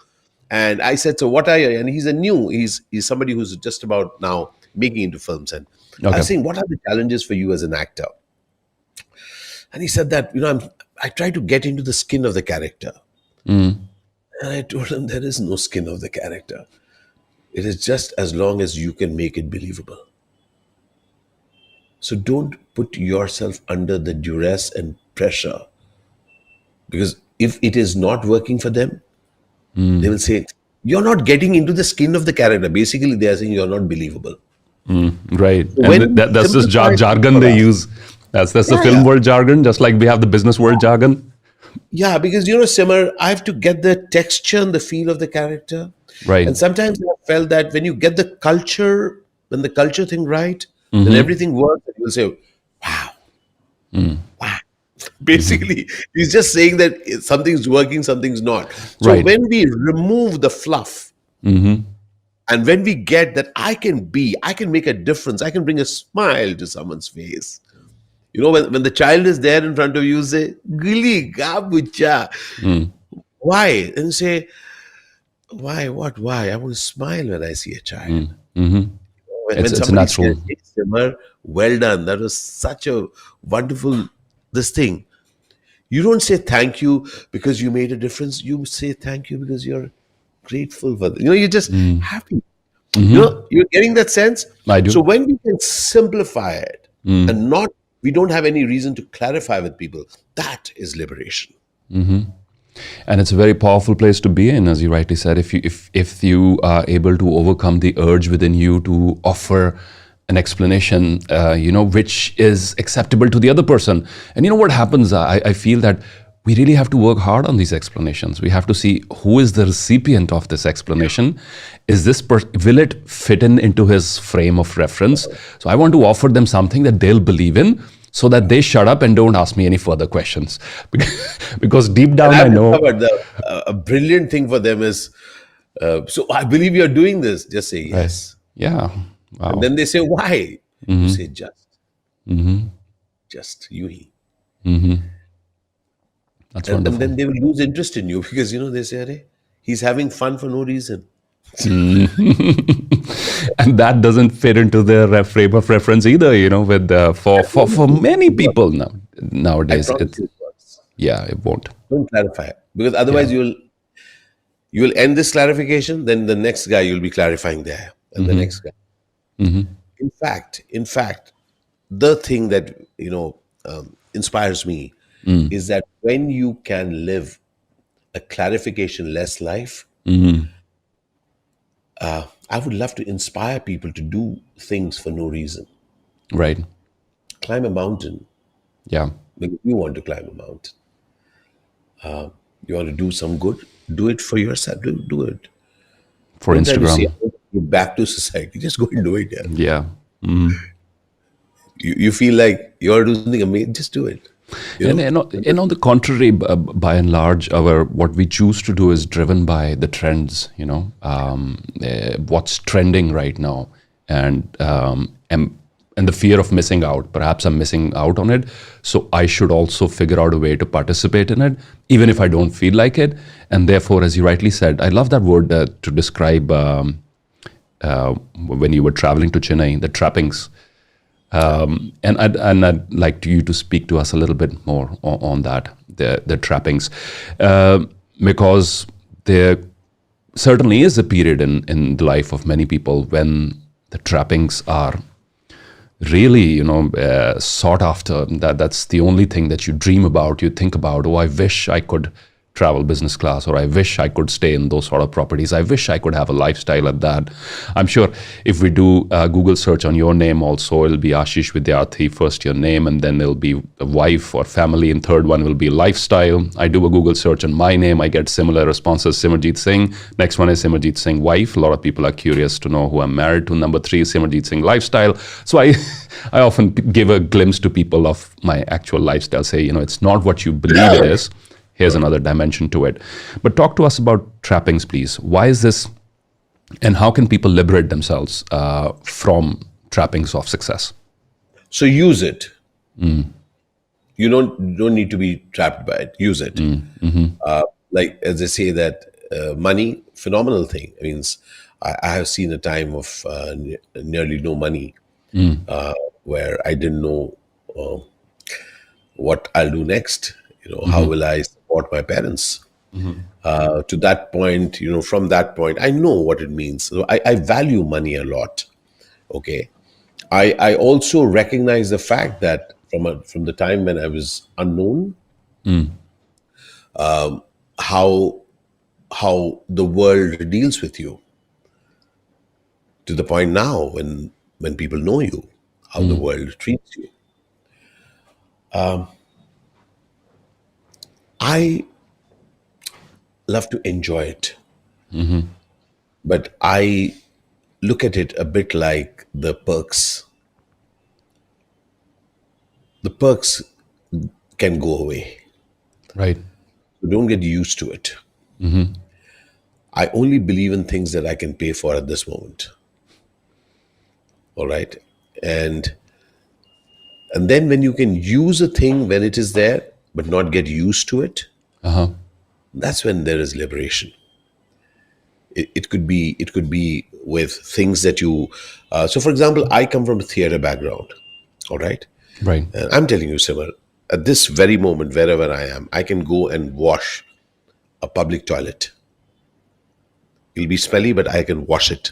Speaker 2: and I said, "So what are you?" And he's somebody who's just about now making into films, and I
Speaker 1: Okay.
Speaker 2: was saying, "What are the challenges for you as an actor?" And he said that I try to get into the skin of the character, and I told him there is no skin of the character. It is just as long as you can make it believable. So don't put yourself under the duress and pressure, because if it is not working for them, They will say, you're not getting into the skin of the character. Basically, they are saying you're not believable.
Speaker 1: Right.
Speaker 2: So
Speaker 1: And
Speaker 2: when we
Speaker 1: that's just
Speaker 2: simplify things
Speaker 1: jargon
Speaker 2: for
Speaker 1: they
Speaker 2: us,
Speaker 1: use. That's the
Speaker 2: yeah,
Speaker 1: film
Speaker 2: yeah,
Speaker 1: world jargon, just like we have the business world jargon.
Speaker 2: yeah, because Simar, I have to get the texture and the feel of the character.
Speaker 1: Right.
Speaker 2: And sometimes I felt that when you get the culture, when the culture thing right, then
Speaker 1: Mm-hmm.
Speaker 2: everything works. And you'll say, wow, wow. Basically, he's just saying that something's working, something's not. So
Speaker 1: Right.
Speaker 2: when we remove the fluff,
Speaker 1: Mm-hmm.
Speaker 2: and when we get that I can make a difference, I can bring a smile to someone's face. When the child is there in front of you, say, Gili, gabucha.
Speaker 1: Mm.
Speaker 2: Why? And say, why? What? Why? I want to smile when I see a child.
Speaker 1: Mm-hmm.
Speaker 2: When
Speaker 1: It's a
Speaker 2: somebody says,
Speaker 1: natural.
Speaker 2: hey, Simar, well done. That was such a wonderful this thing. You don't say thank you because you made a difference. You say thank you because you're grateful for that. You're just happy. You're getting that sense.
Speaker 1: I do.
Speaker 2: So when we can simplify it and not, we don't have any reason to clarify with people, that is liberation.
Speaker 1: And it's a very powerful place to be in, as you rightly said. If you are able to overcome the urge within you to offer an explanation, which is acceptable to the other person. And you know what happens? I feel that we really have to work hard on these explanations. We have to see who is the recipient of this explanation. Is will it fit into his frame of reference? So I want to offer them something that they'll believe in, so that they shut up and don't ask me any further questions. Because deep
Speaker 2: And
Speaker 1: down, I
Speaker 2: I've
Speaker 1: know.
Speaker 2: discovered a brilliant thing for them is, so I believe you're doing this. Just say
Speaker 1: Right.
Speaker 2: yes.
Speaker 1: Yeah.
Speaker 2: And
Speaker 1: Wow.
Speaker 2: then they say, why? You say, just you.
Speaker 1: That's
Speaker 2: And
Speaker 1: wonderful.
Speaker 2: then they will lose interest in you because, they say, Arey, he's having fun for no reason.
Speaker 1: And that doesn't fit into their frame of reference either. With
Speaker 2: I promise
Speaker 1: for
Speaker 2: you,
Speaker 1: many
Speaker 2: it works.
Speaker 1: people
Speaker 2: I
Speaker 1: nowadays,
Speaker 2: promise
Speaker 1: it's
Speaker 2: you it works.
Speaker 1: yeah, it won't.
Speaker 2: Don't clarify it. Because
Speaker 1: Yeah.
Speaker 2: otherwise you will end this clarification, then the next guy you'll be clarifying there. And the next guy. In fact, the thing that inspires me is that when you can live a clarification less life, I would love to inspire people to do things for no reason.
Speaker 1: Right.
Speaker 2: Climb a mountain
Speaker 1: Yeah.
Speaker 2: because you want to climb a mountain. You want to do some good, do it for yourself. Do it.
Speaker 1: For
Speaker 2: Don't try to say,
Speaker 1: Instagram.
Speaker 2: I want to give back to society. Just go and do it. Yeah.
Speaker 1: Yeah.
Speaker 2: You feel like you want to do something amazing, just do it. You
Speaker 1: And,
Speaker 2: know?
Speaker 1: and on the contrary, by and large, our what we choose to do is driven by the trends. What's trending right now, and the fear of missing out. Perhaps I'm missing out on it, so I should also figure out a way to participate in it, even if I don't feel like it. And therefore, as you rightly said, I love that word to describe when you were traveling to Chennai, the trappings. And I'd like you to speak to us a little bit more on that, the trappings, because there certainly is a period in the life of many people when the trappings are really, sought after. That's the only thing that you dream about. You think about, oh, I wish I could travel business class, or I wish I could stay in those sort of properties. I wish I could have a lifestyle at that. I'm sure if we do a Google search on your name also, it'll be Ashish Vidyarthi, first your name, and then it'll be a wife or family, and third one will be lifestyle. I do a Google search on my name, I get similar responses, Simerjeet Singh. Next one is Simerjeet Singh, wife. A lot of people are curious to know who I'm married to. Number 3 is Simerjeet Singh, lifestyle. So I often give a glimpse to people of my actual lifestyle, say, it's not what you believe it is. Here's another dimension to it. But talk to us about trappings, please. Why is this, and how can people liberate themselves from trappings of success?
Speaker 2: So use it. You don't need to be trapped by it. Use it. Like as they say that money, phenomenal thing. I mean, I have seen a time of nearly no money, where I didn't know what I'll do next. How will I support my parents? To that point, from that point, I know what it means. So I value money a lot. Okay. I also recognize the fact that from the time when I was unknown, how how the world deals with you, to the point now when people know you, how the world treats you. I love to enjoy it, but I look at it a bit like the perks. The perks can go away.
Speaker 1: Right.
Speaker 2: So don't get used to it. I only believe in things that I can pay for at this moment. All right. And and then when you can use a thing when it is there, but not get used to it, that's when there is liberation. It could be with things that you. So, for example, I come from a theater background. All right.
Speaker 1: Right.
Speaker 2: And I'm telling you, Simar, at this very moment, wherever I am, I can go and wash a public toilet. It'll be smelly, but I can wash it.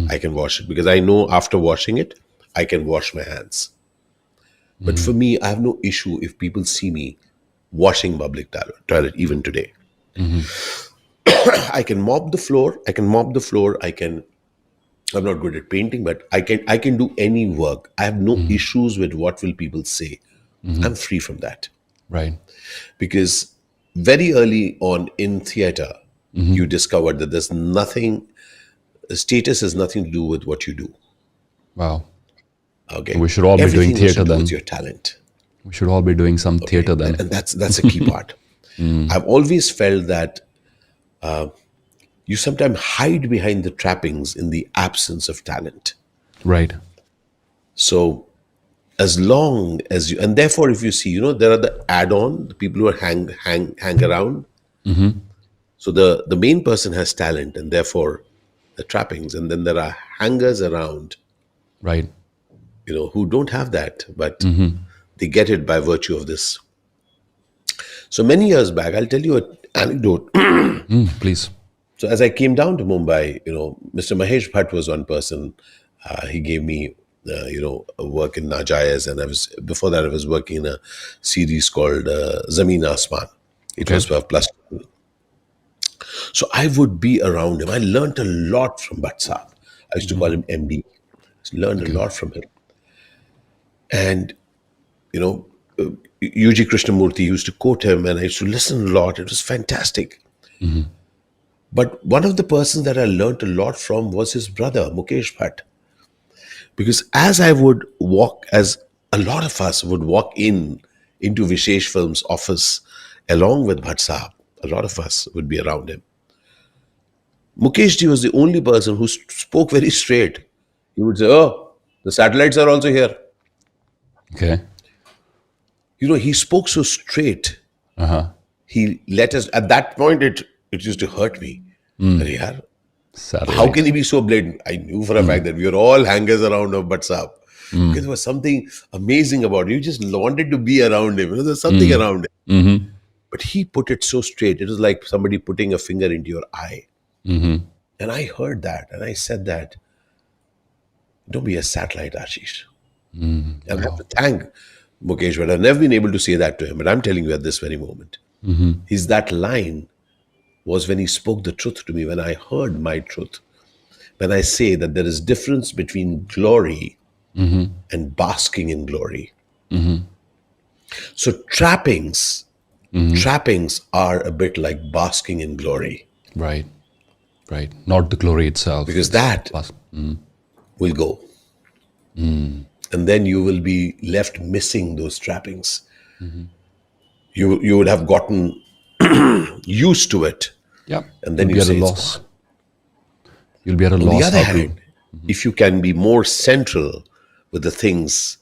Speaker 2: I can wash it because I know after washing it, I can wash my hands. But for me, I have no issue if people see me washing public toilet even today. I can mop the floor. I can mop the floor. I'm not good at painting, but I can do any work. I have no issues with what will people say. I'm free from that.
Speaker 1: Right.
Speaker 2: Because very early on in theater, you discovered that there's nothing, status has nothing to do with what you do.
Speaker 1: Wow.
Speaker 2: Okay.
Speaker 1: We should all be doing
Speaker 2: Everything has to
Speaker 1: theater
Speaker 2: do
Speaker 1: then.
Speaker 2: with your talent.
Speaker 1: We should all be doing some theater then.
Speaker 2: And that's a key part. I've always felt that you sometimes hide behind the trappings in the absence of talent.
Speaker 1: Right.
Speaker 2: So as long as you, and therefore if you see, there are the add-on, the people who are hang around. So the main person has talent and therefore the trappings, and then there are hangers around,
Speaker 1: Right.
Speaker 2: who don't have that, but they get it by virtue of this. So many years back, I'll tell you an anecdote.
Speaker 1: Please.
Speaker 2: So as I came down to Mumbai, Mr. Mahesh Bhatt was one person. He gave me, a work in Najayas, and before that I was working in a series called Zameen Asman. It was for plus. So I would be around him. I learned a lot from Bhatt Saab. I used to call him MD. Learned a lot from him. And, UG Krishnamurti used to quote him, and I used to listen a lot. It was fantastic. But one of the persons that I learned a lot from was his brother, Mukesh Bhatt. Because as I would walk, as a lot of us would walk into Vishesh Films' office along with Bhatt Saab, a lot of us would be around him. Mukesh ji was the only person who spoke very straight. He would say, "Oh, the satellites are also here."
Speaker 1: Okay.
Speaker 2: He spoke so straight. He let us, at that point, it used to hurt me. Arey yaar, how can he be so blatant? I knew for a fact that we were all hangers around of Bhatt Saab. Because there was something amazing about it. You just wanted to be around him. There's something around him. But he put it so straight. It was like somebody putting a finger into your eye. And I heard that and I said that, don't be a satellite, Ashish. And I have to thank Mukesh, but I've never been able to say that to him. But I'm telling you at this very moment, that line was when he spoke the truth to me, when I heard my truth. When I say that there is difference between glory and basking in glory. So trappings are a bit like basking in glory.
Speaker 1: Right. Right. Not the glory itself.
Speaker 2: Because that will go. And then you will be left missing those trappings. You would have gotten used to it.
Speaker 1: Yeah.
Speaker 2: And then
Speaker 1: you'll
Speaker 2: you
Speaker 1: be at
Speaker 2: say
Speaker 1: a
Speaker 2: it's
Speaker 1: loss.
Speaker 2: gone.
Speaker 1: You'll be at a
Speaker 2: On
Speaker 1: loss.
Speaker 2: the other
Speaker 1: how to-
Speaker 2: hand, if you can be more central with the things,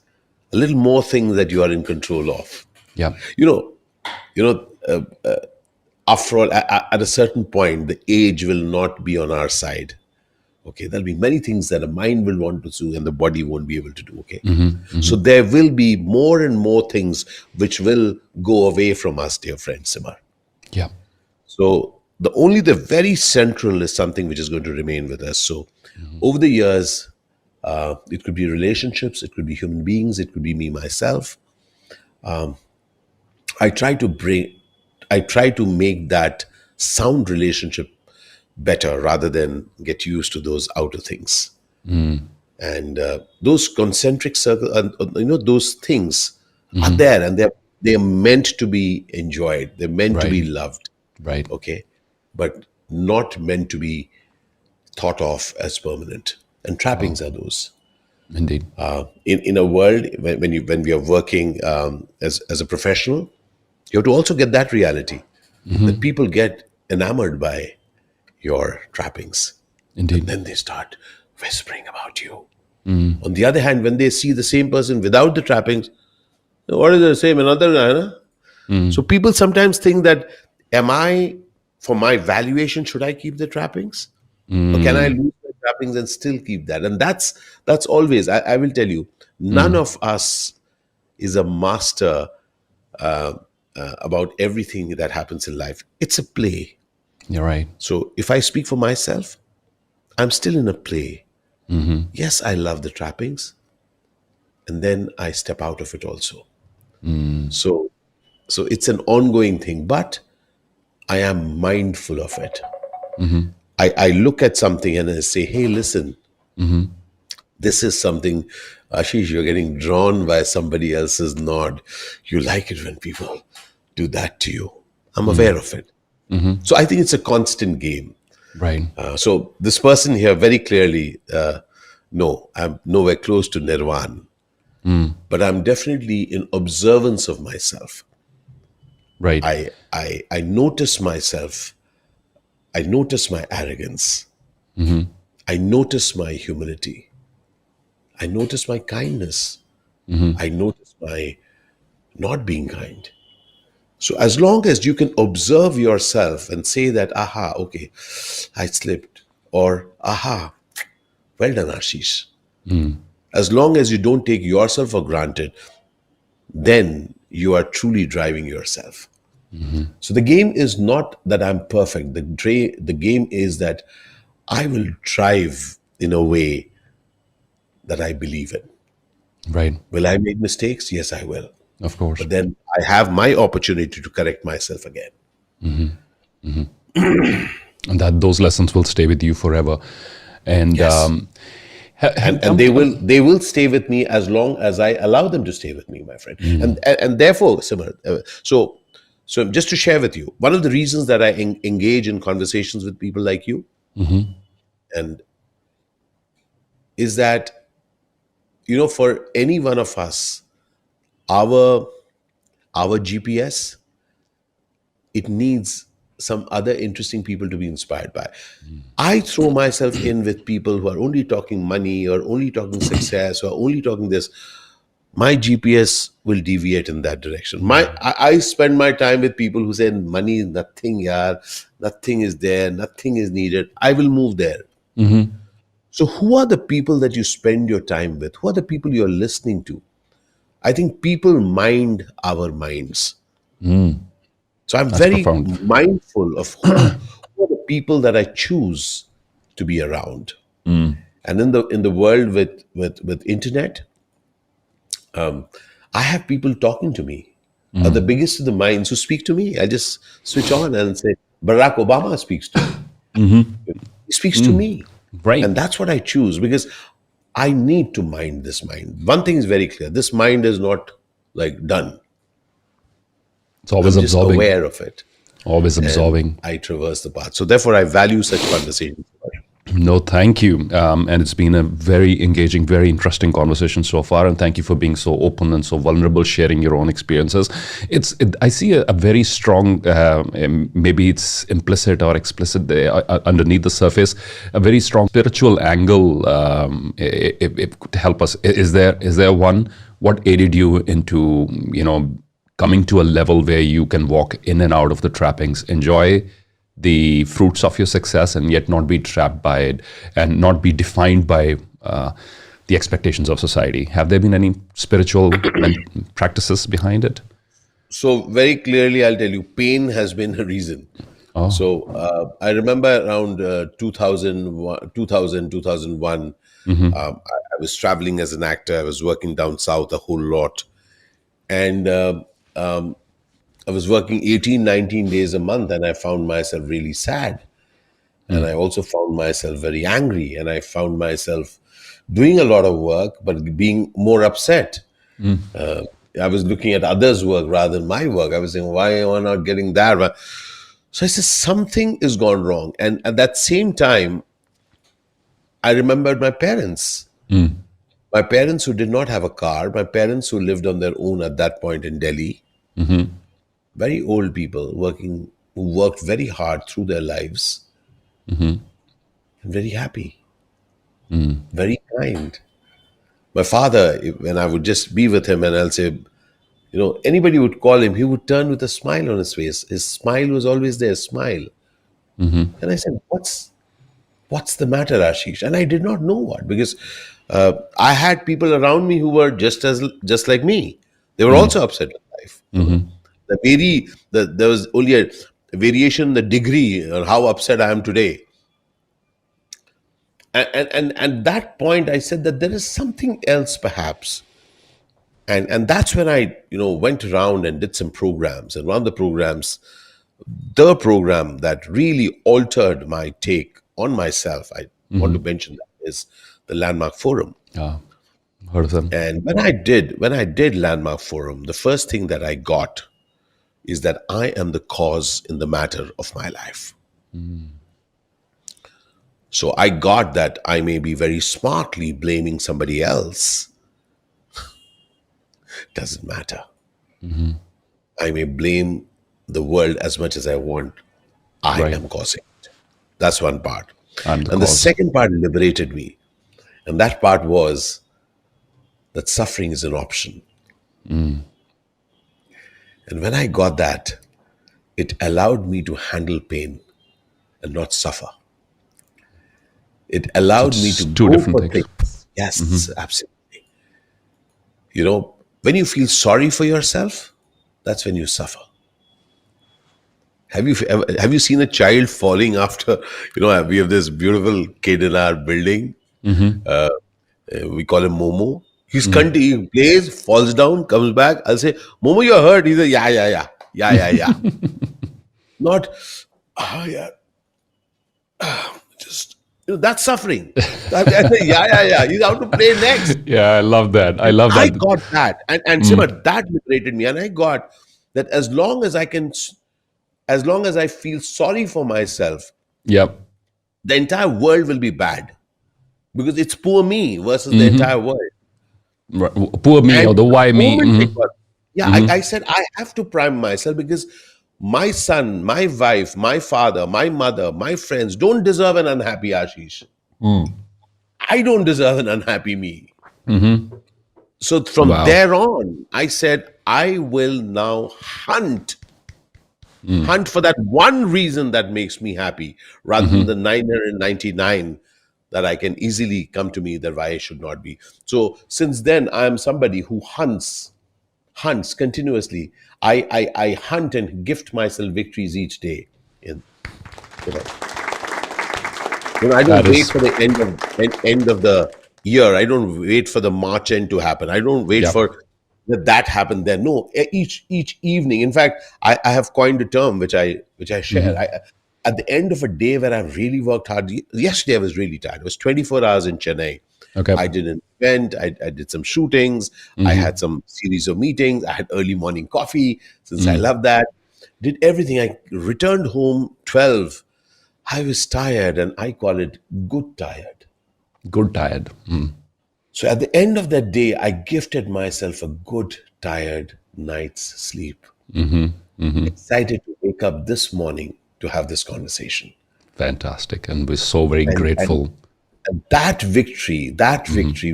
Speaker 2: a little more things that you are in control of.
Speaker 1: Yeah.
Speaker 2: After all, at a certain point, the age will not be on our side. Okay, there'll be many things that the mind will want to do and the body won't be able to do. Okay, so there will be more and more things which will go away from us, dear friend Simar.
Speaker 1: Yeah.
Speaker 2: So the very central is something which is going to remain with us. So over the years, it could be relationships, it could be human beings, it could be me myself. I try to make that sound relationship better rather than get used to those outer things. And those concentric circles, those things are there, and they're meant to be enjoyed. They're meant to be
Speaker 1: Right.
Speaker 2: loved.
Speaker 1: Right.
Speaker 2: Okay, but not meant to be thought of as permanent. And trappings are those.
Speaker 1: Indeed.
Speaker 2: In a world when we are working as a professional, you have to also get that reality that people get enamored by your trappings, and
Speaker 1: Indeed.
Speaker 2: then they start whispering about you. On the other hand, when they see the same person without the trappings, what is the same another guy? Huh? So people sometimes think that, am I, for my valuation, should I keep the trappings, or can I lose the trappings and still keep that? And that's always. I will tell you, none of us is a master about everything that happens in life. It's a play.
Speaker 1: You're right.
Speaker 2: So if I speak for myself, I'm still in a play. Yes, I love the trappings, and then I step out of it also. So so it's an ongoing thing, but I am mindful of it. I look at something and I say, hey, listen, this is something, Ashish, you're getting drawn by somebody else's nod. You like it when people do that to you. I'm aware of it. So I think it's a constant game.
Speaker 1: Right.
Speaker 2: So this person here very clearly, no, I'm nowhere close to nirvana, but I'm definitely in observance of myself.
Speaker 1: Right.
Speaker 2: I notice myself. I notice my arrogance. I notice my humility. I notice my kindness. I notice my not being kind. So as long as you can observe yourself and say that, aha, okay, I slipped, or aha, well done, Ashish. As long as you don't take yourself for granted, then you are truly driving yourself. So the game is not that I'm perfect. The game is that I will drive in a way that I believe in.
Speaker 1: Right.
Speaker 2: Will I make mistakes? Yes, I will.
Speaker 1: Of course.
Speaker 2: But then I have my opportunity to correct myself again.
Speaker 1: And that those lessons will stay with you forever. And
Speaker 2: Yes.
Speaker 1: have,
Speaker 2: And they will stay with me as long as I allow them to stay with me, my friend. And therefore, Simar, so just to share with you, one of the reasons that I engage in conversations with people like you, and is that, for any one of us, our GPS, it needs some other interesting people to be inspired by. I throw myself in with people who are only talking money, or only talking success, or only talking this. My GPS will deviate in that direction. I spend my time with people who say money is nothing, yaar, nothing is there, nothing is needed. I will move there. So who are the people that you spend your time with? Who are the people you're listening to? I think people mind our minds. So I'm
Speaker 1: that's
Speaker 2: very
Speaker 1: profound.
Speaker 2: mindful of who are the people that I choose to be around. And in the world with internet, I have people talking to me. The biggest of the minds who speak to me, I just switch on and say, Barack Obama speaks to me. He speaks to me.
Speaker 1: Right.
Speaker 2: And that's what I choose, because I need to mind this mind. One thing is very clear. This mind is not like done.
Speaker 1: It's always
Speaker 2: I'm just
Speaker 1: absorbing.
Speaker 2: aware of it.
Speaker 1: Always
Speaker 2: And
Speaker 1: absorbing.
Speaker 2: I traverse the path. So therefore, I value such conversations.
Speaker 1: No, thank you. And it's been a very engaging, very interesting conversation so far. And thank you for being so open and so vulnerable, sharing your own experiences. I see a very strong, maybe it's implicit or explicit there, underneath the surface, a very strong spiritual angle. If it could help us, is there one? What aided you into, coming to a level where you can walk in and out of the trappings, enjoy the fruits of your success, and yet not be trapped by it and not be defined by the expectations of society? Have there been any spiritual practices behind it?
Speaker 2: So very clearly, I'll tell you, pain has been a reason. So I remember around 2001, I was traveling as an actor. I was working down south a whole lot. And I was working 18, 19 days a month, and I found myself really sad. And I also found myself very angry, and I found myself doing a lot of work, but being more upset. Uh, I was looking at others' work rather than my work. I was saying, why am I not getting that? So I said, something is gone wrong. And at that same time, I remembered my parents. My parents who did not have a car, my parents who lived on their own at that point in Delhi, very old people who worked very hard through their lives, and very happy, very kind. My father, when I would just be with him and I'll say, anybody would call him, he would turn with a smile on his face. His smile was always there, smile. And I said, what's the matter, Ashish? And I did not know what, because I had people around me who were just like me. They were also upset with life. There was only a variation in the degree on how upset I am today. And at that point, I said that there is something else, perhaps. And that's when I went around and did some programs. And one of the programs, the program that really altered my take on myself, I want to mention that, is the Landmark Forum.
Speaker 1: Heard of them.
Speaker 2: And when I did Landmark Forum, the first thing that I got is that I am the cause in the matter of my life. So I got that I may be very smartly blaming somebody else. Doesn't matter. I may blame the world as much as I want. I am causing it. That's one part. And the second part liberated me. And that part was that suffering is an option. And when I got that, it allowed me to handle pain and not suffer. It allowed me to
Speaker 1: two
Speaker 2: go
Speaker 1: different
Speaker 2: for
Speaker 1: things.
Speaker 2: Yes, absolutely. When you feel sorry for yourself, that's when you suffer. Have you seen a child falling after? We have this beautiful kid in our building. We call him Momo. He plays, falls down, comes back. I'll say, Momo, you're hurt. He says, yeah. Not, yeah. Just, that's suffering. I say, yeah. He's out to play next.
Speaker 1: Yeah, I love that. I
Speaker 2: got that. And Simar, that liberated me. And I got that as long as I feel sorry for myself,
Speaker 1: Yep.
Speaker 2: the entire world will be bad. Because it's poor me versus the entire world.
Speaker 1: Right. Poor me, or the why me.
Speaker 2: I said I have to prime myself, because my son, my wife, my father, my mother, my friends don't deserve an unhappy Ashish. I don't deserve an unhappy me. So from there on, I said, I will now hunt for that one reason that makes me happy, rather than the 999 that I can easily come to me that why I should not be. So since then, I am somebody who hunts continuously. I hunt and gift myself victories each day. I don't wait for the end of the year. I don't wait for the March end to happen. I don't wait for that happen then. No, each evening. In fact, I have coined a term which I share. At the end of a day where I've really worked hard, yesterday I was really tired. It was 24 hours in Chennai.
Speaker 1: Okay.
Speaker 2: I did an event. I did some shootings. I had some series of meetings. I had early morning coffee, since I love that. Did everything. I returned home 12. I was tired, and I call it good tired.
Speaker 1: Good tired.
Speaker 2: So at the end of that day, I gifted myself a good tired night's sleep. Excited to wake up this morning to have this conversation.
Speaker 1: Fantastic. And we're so very grateful.
Speaker 2: And that victory,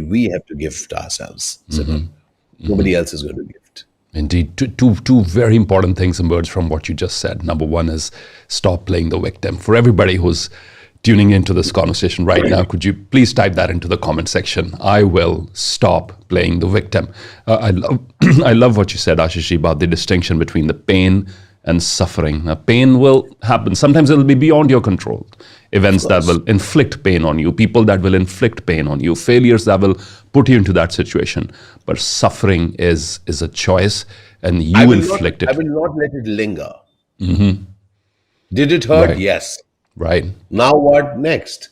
Speaker 2: we have to gift ourselves. Nobody else is going to gift.
Speaker 1: Indeed. Two very important things emerge from what you just said. Number one is stop playing the victim. For everybody who's tuning into this conversation right now, could you please type that into the comment section? I will stop playing the victim. I love what you said, Ashish, about the distinction between the pain and suffering. Now, pain will happen. Sometimes it'll be beyond your control. Events that will inflict pain on you, people that will inflict pain on you, failures that will put you into that situation. But suffering is a choice, and you inflict
Speaker 2: I
Speaker 1: it.
Speaker 2: will not let it linger. Did it hurt?
Speaker 1: Right.
Speaker 2: Yes.
Speaker 1: Right.
Speaker 2: Now what next?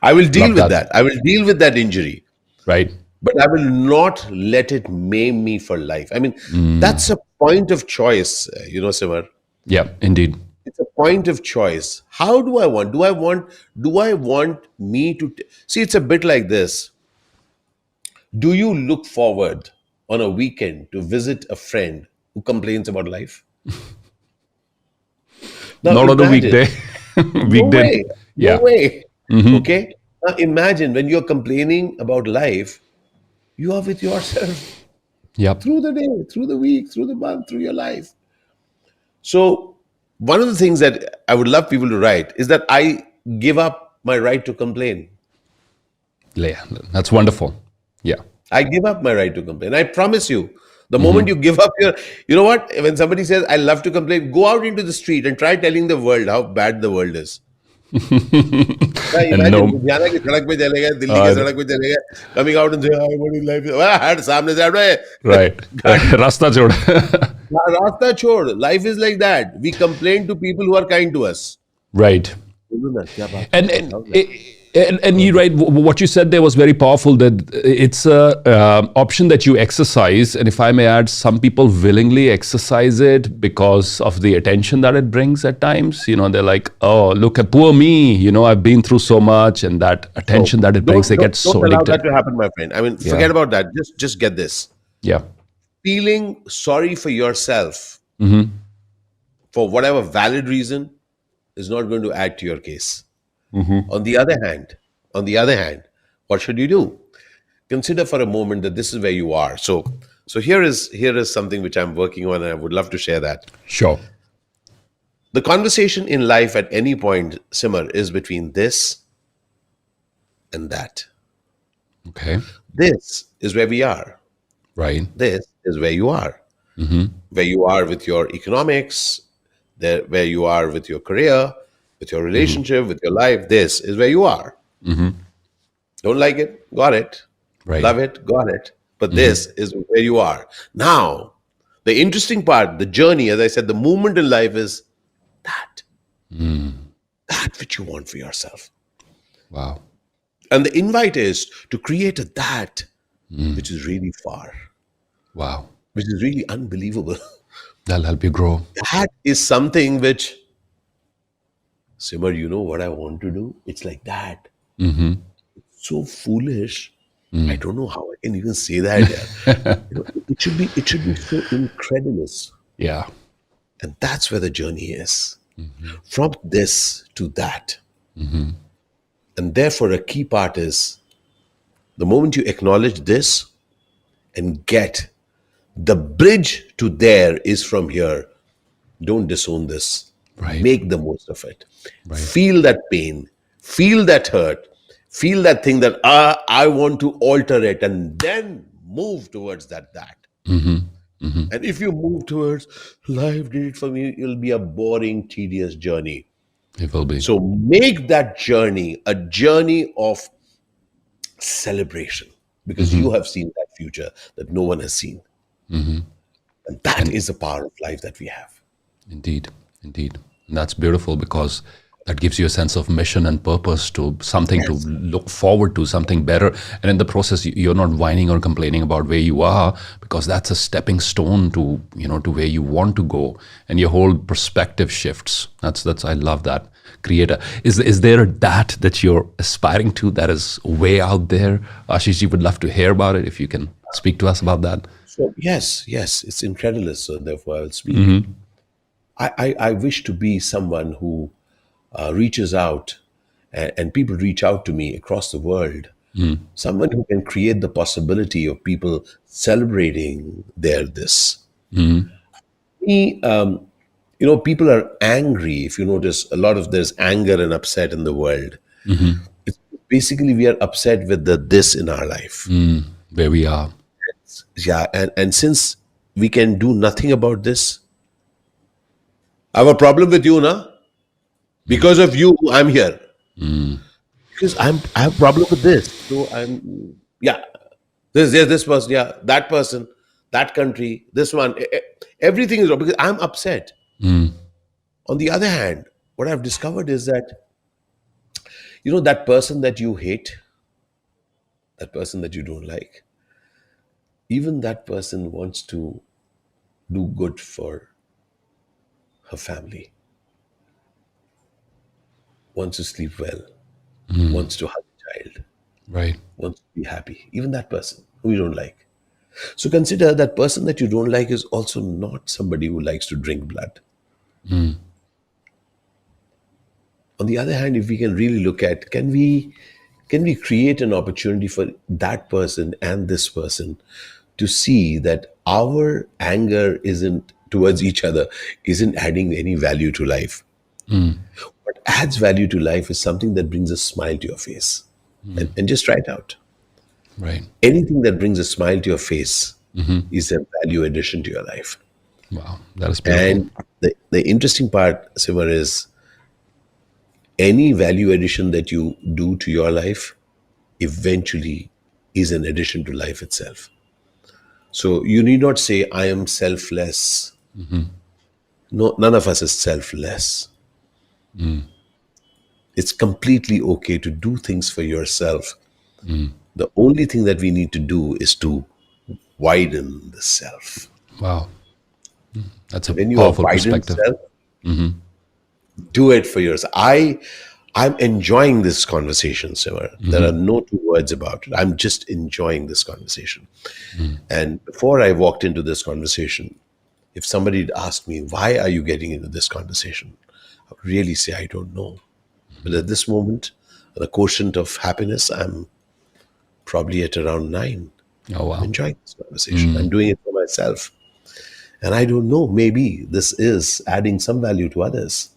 Speaker 2: I will deal
Speaker 1: Love
Speaker 2: with
Speaker 1: that.
Speaker 2: that. I will deal with that injury,
Speaker 1: Right.
Speaker 2: but I will not let it maim me for life. I mean, that's a point of choice, Simar.
Speaker 1: Yeah, indeed.
Speaker 2: It's a point of choice. How do I want? Do I want me to see? It's a bit like this. Do you look forward on a weekend to visit a friend who complains about life? Now
Speaker 1: Not on the
Speaker 2: imagine.
Speaker 1: weekday.
Speaker 2: No
Speaker 1: Weekday.
Speaker 2: way. No
Speaker 1: Yeah.
Speaker 2: way. Okay. Now imagine when you're complaining about life, you are with yourself
Speaker 1: Yep.
Speaker 2: through the day, through the week, through the month, through your life. So, one of the things that I would love people to write is that I give up my right to complain.
Speaker 1: Yeah. That's wonderful. Yeah.
Speaker 2: I give up my right to complain. I promise you, the moment you give up your, you know what? When somebody says, I love to complain, go out into the street and try telling the world how bad the world is. Yeah,
Speaker 1: And
Speaker 2: imagine,
Speaker 1: no,
Speaker 2: Ludhiana की सड़क पे चले गए, दिल्ली की सड़क पे चले गए, coming out and say, "Oh, what is life?" हट सामने से हट रहे,
Speaker 1: right. Rasta chod.
Speaker 2: रास्ता छोड़. Life is like that. We complain to people who are kind to us.
Speaker 1: Right.
Speaker 2: बोलो ना, क्या बात
Speaker 1: And
Speaker 2: है?
Speaker 1: and and you right, what you said there was very powerful. That it's a option that you exercise, and if I may add, some people willingly exercise it because of the attention that it brings. At times, they're like, "Oh, look at poor me. I've been through so much," and that attention that it brings, they get so
Speaker 2: don't allow that
Speaker 1: addicted.
Speaker 2: to happen, my friend. I mean, forget about that. Just get this.
Speaker 1: Yeah.
Speaker 2: Feeling sorry for yourself for whatever valid reason is not going to add to your case. On the other hand, what should you do? Consider for a moment that this is where you are. So here is something which I'm working on, and I would love to share that.
Speaker 1: Sure.
Speaker 2: The conversation in life at any point, Simar, is between this and that.
Speaker 1: Okay.
Speaker 2: This is where we are.
Speaker 1: Right.
Speaker 2: This is where you are. Where you are with your economics, where you are with your career, with your relationship, with your life. This is where you are. Don't like it? Got it.
Speaker 1: Right.
Speaker 2: Love it? Got it. But this is where you are. Now, the interesting part, the journey, as I said, the movement in life is that. That which you want for yourself.
Speaker 1: Wow.
Speaker 2: And the invite is to create a that which is really far,
Speaker 1: Wow.
Speaker 2: which is really unbelievable.
Speaker 1: That'll help you grow.
Speaker 2: That is something which, Simar, you know what I want to do? It's like that. It's so foolish. I don't know how I can even say that. It should be so incredulous.
Speaker 1: Yeah.
Speaker 2: And that's where the journey is. From this to that. And therefore, a key part is the moment you acknowledge this and get the bridge to there is from here, don't disown this.
Speaker 1: Right.
Speaker 2: Make the most of it. Feel that pain, feel that hurt, feel that thing that I want to alter it, and then move towards that. And if you move towards life did it for me, it'll be a boring, tedious journey.
Speaker 1: It will be.
Speaker 2: So make that journey a journey of celebration, because you have seen that future that no one has seen. And that is the power of life that we have.
Speaker 1: Indeed. Indeed. And that's beautiful because that gives you a sense of mission and purpose, to something to look forward to, something better. And in the process, you're not whining or complaining about where you are, because that's a stepping stone to, to where you want to go. And your whole perspective shifts. That's I love that. Creator. Is there a that you're aspiring to that is way out there? Ashish, would love to hear about it. If you can speak to us about that.
Speaker 2: So yes, it's incredulous. So therefore, I'll speak. I wish to be someone who reaches out, and people reach out to me across the world. Someone who can create the possibility of people celebrating their this. Me, people are angry. If you notice, a lot of there's anger and upset in the world. It's basically we are upset with the this in our life.
Speaker 1: Where we are.
Speaker 2: Yeah, and since we can do nothing about this, I have a problem with you, na? Because of you, I'm here. Because I have a problem with this. So yeah. This person, yeah, that person, that country, this one. Everything is wrong because I'm upset. On the other hand, what I've discovered is that, that person that you hate, that person that you don't like, even that person wants to do good for her family, wants to sleep well, wants to hug a child,
Speaker 1: Right.
Speaker 2: wants to be happy. Even that person who you don't like. So consider that person that you don't like is also not somebody who likes to drink blood. On the other hand, if we can really look at, can we create an opportunity for that person and this person to see that our anger isn't towards each other, isn't adding any value to life. What adds value to life is something that brings a smile to your face. And just try it out.
Speaker 1: Right.
Speaker 2: Anything that brings a smile to your face is a value addition to your life.
Speaker 1: Wow. That is beautiful.
Speaker 2: And the interesting part, Simar, is any value addition that you do to your life eventually is an addition to life itself. So you need not say, I am selfless. No, none of us is selfless. It's completely okay to do things for yourself. The only thing that we need to do is to widen the self.
Speaker 1: Wow. That's a
Speaker 2: When you are
Speaker 1: powerful
Speaker 2: widened
Speaker 1: perspective.
Speaker 2: self, do it for yourself. I'm enjoying this conversation, Simar. There are no two words about it. I'm just enjoying this conversation. And before I walked into this conversation, if somebody had asked me, why are you getting into this conversation? I would really say, I don't know. But at this moment, the quotient of happiness, I'm probably at around 9.
Speaker 1: Oh,
Speaker 2: I'm
Speaker 1: wow.
Speaker 2: enjoying this conversation. I'm doing it for myself. And I don't know, maybe this is adding some value to others.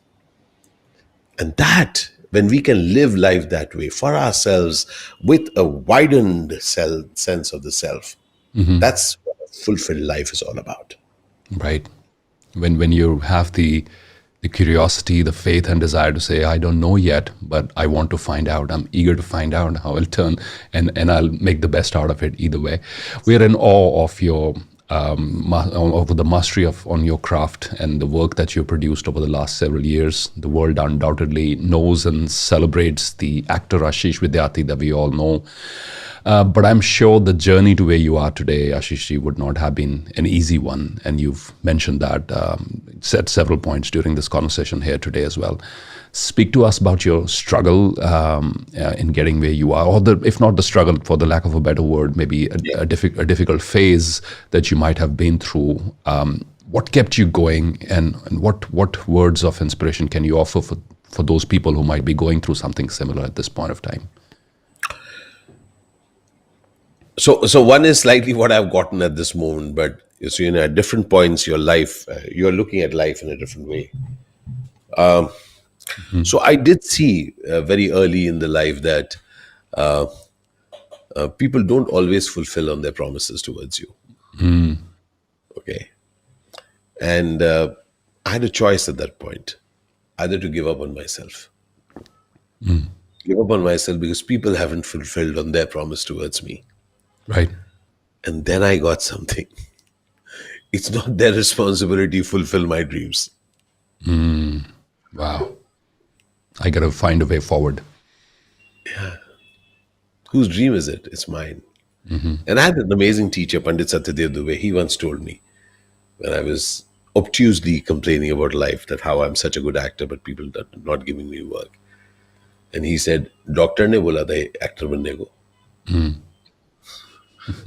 Speaker 2: And that, when we can live life that way for ourselves with a widened sense of the self, that's what a fulfilled life is all about.
Speaker 1: Right. When you have the curiosity, the faith and desire to say, I don't know yet, but I want to find out. I'm eager to find out how it'll turn, and I'll make the best out of it either way. We're in awe of your of the mastery of on your craft and the work that you produced over the last several years. The world undoubtedly knows and celebrates the actor Ashish Vidyarthi that we all know. But I'm sure the journey to where you are today, Ashish, would not have been an easy one. And you've mentioned that, said several points during this conversation here today as well. Speak to us about your struggle in getting where you are, or if not the struggle, for the lack of a better word, maybe a difficult phase that you might have been through. What kept you going, and what words of inspiration can you offer for those people who might be going through something similar at this point of time?
Speaker 2: So one is slightly what I've gotten at this moment, but you see, at different points, your life, you're looking at life in a different way. So I did see very early in the life that people don't always fulfill on their promises towards you. Okay. And I had a choice at that point, either to give up on myself. Give up on myself because people haven't fulfilled on their promise towards me.
Speaker 1: Right.
Speaker 2: And then I got something. It's not their responsibility to fulfill my dreams.
Speaker 1: Wow. I got to find a way forward.
Speaker 2: Whose dream is it? It's mine. And I had an amazing teacher, Pandit Satyadev Dubey. He once told me, when I was obtusely complaining about life, that how I'm such a good actor, but people are not giving me work. And he said, Doctor ne bola tha actor banne ko.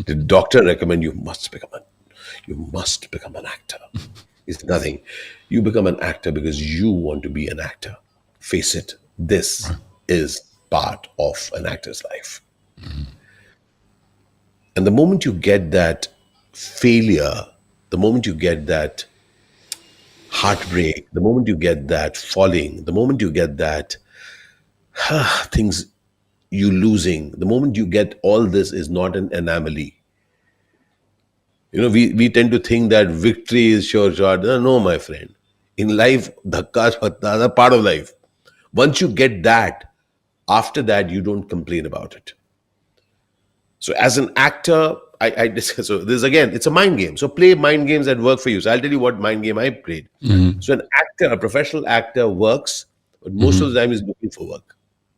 Speaker 2: The doctor recommend you must become an actor. It's nothing. You become an actor because you want to be an actor. Face it. This is part of an actor's life. And the moment you get that failure, the moment you get that heartbreak, the moment you get that falling, the moment you get that things you losing, the moment you get all this is not an anomaly. We tend to think that victory is sure shot. No, my friend. in life, dhakka is the other part of life. Once you get that, after that, you don't complain about it. So as an actor, I discuss, so this again, it's a mind game. So play mind games that work for you. So I'll tell you what mind game I played. So an actor, a professional actor works, but most of the time is looking for work.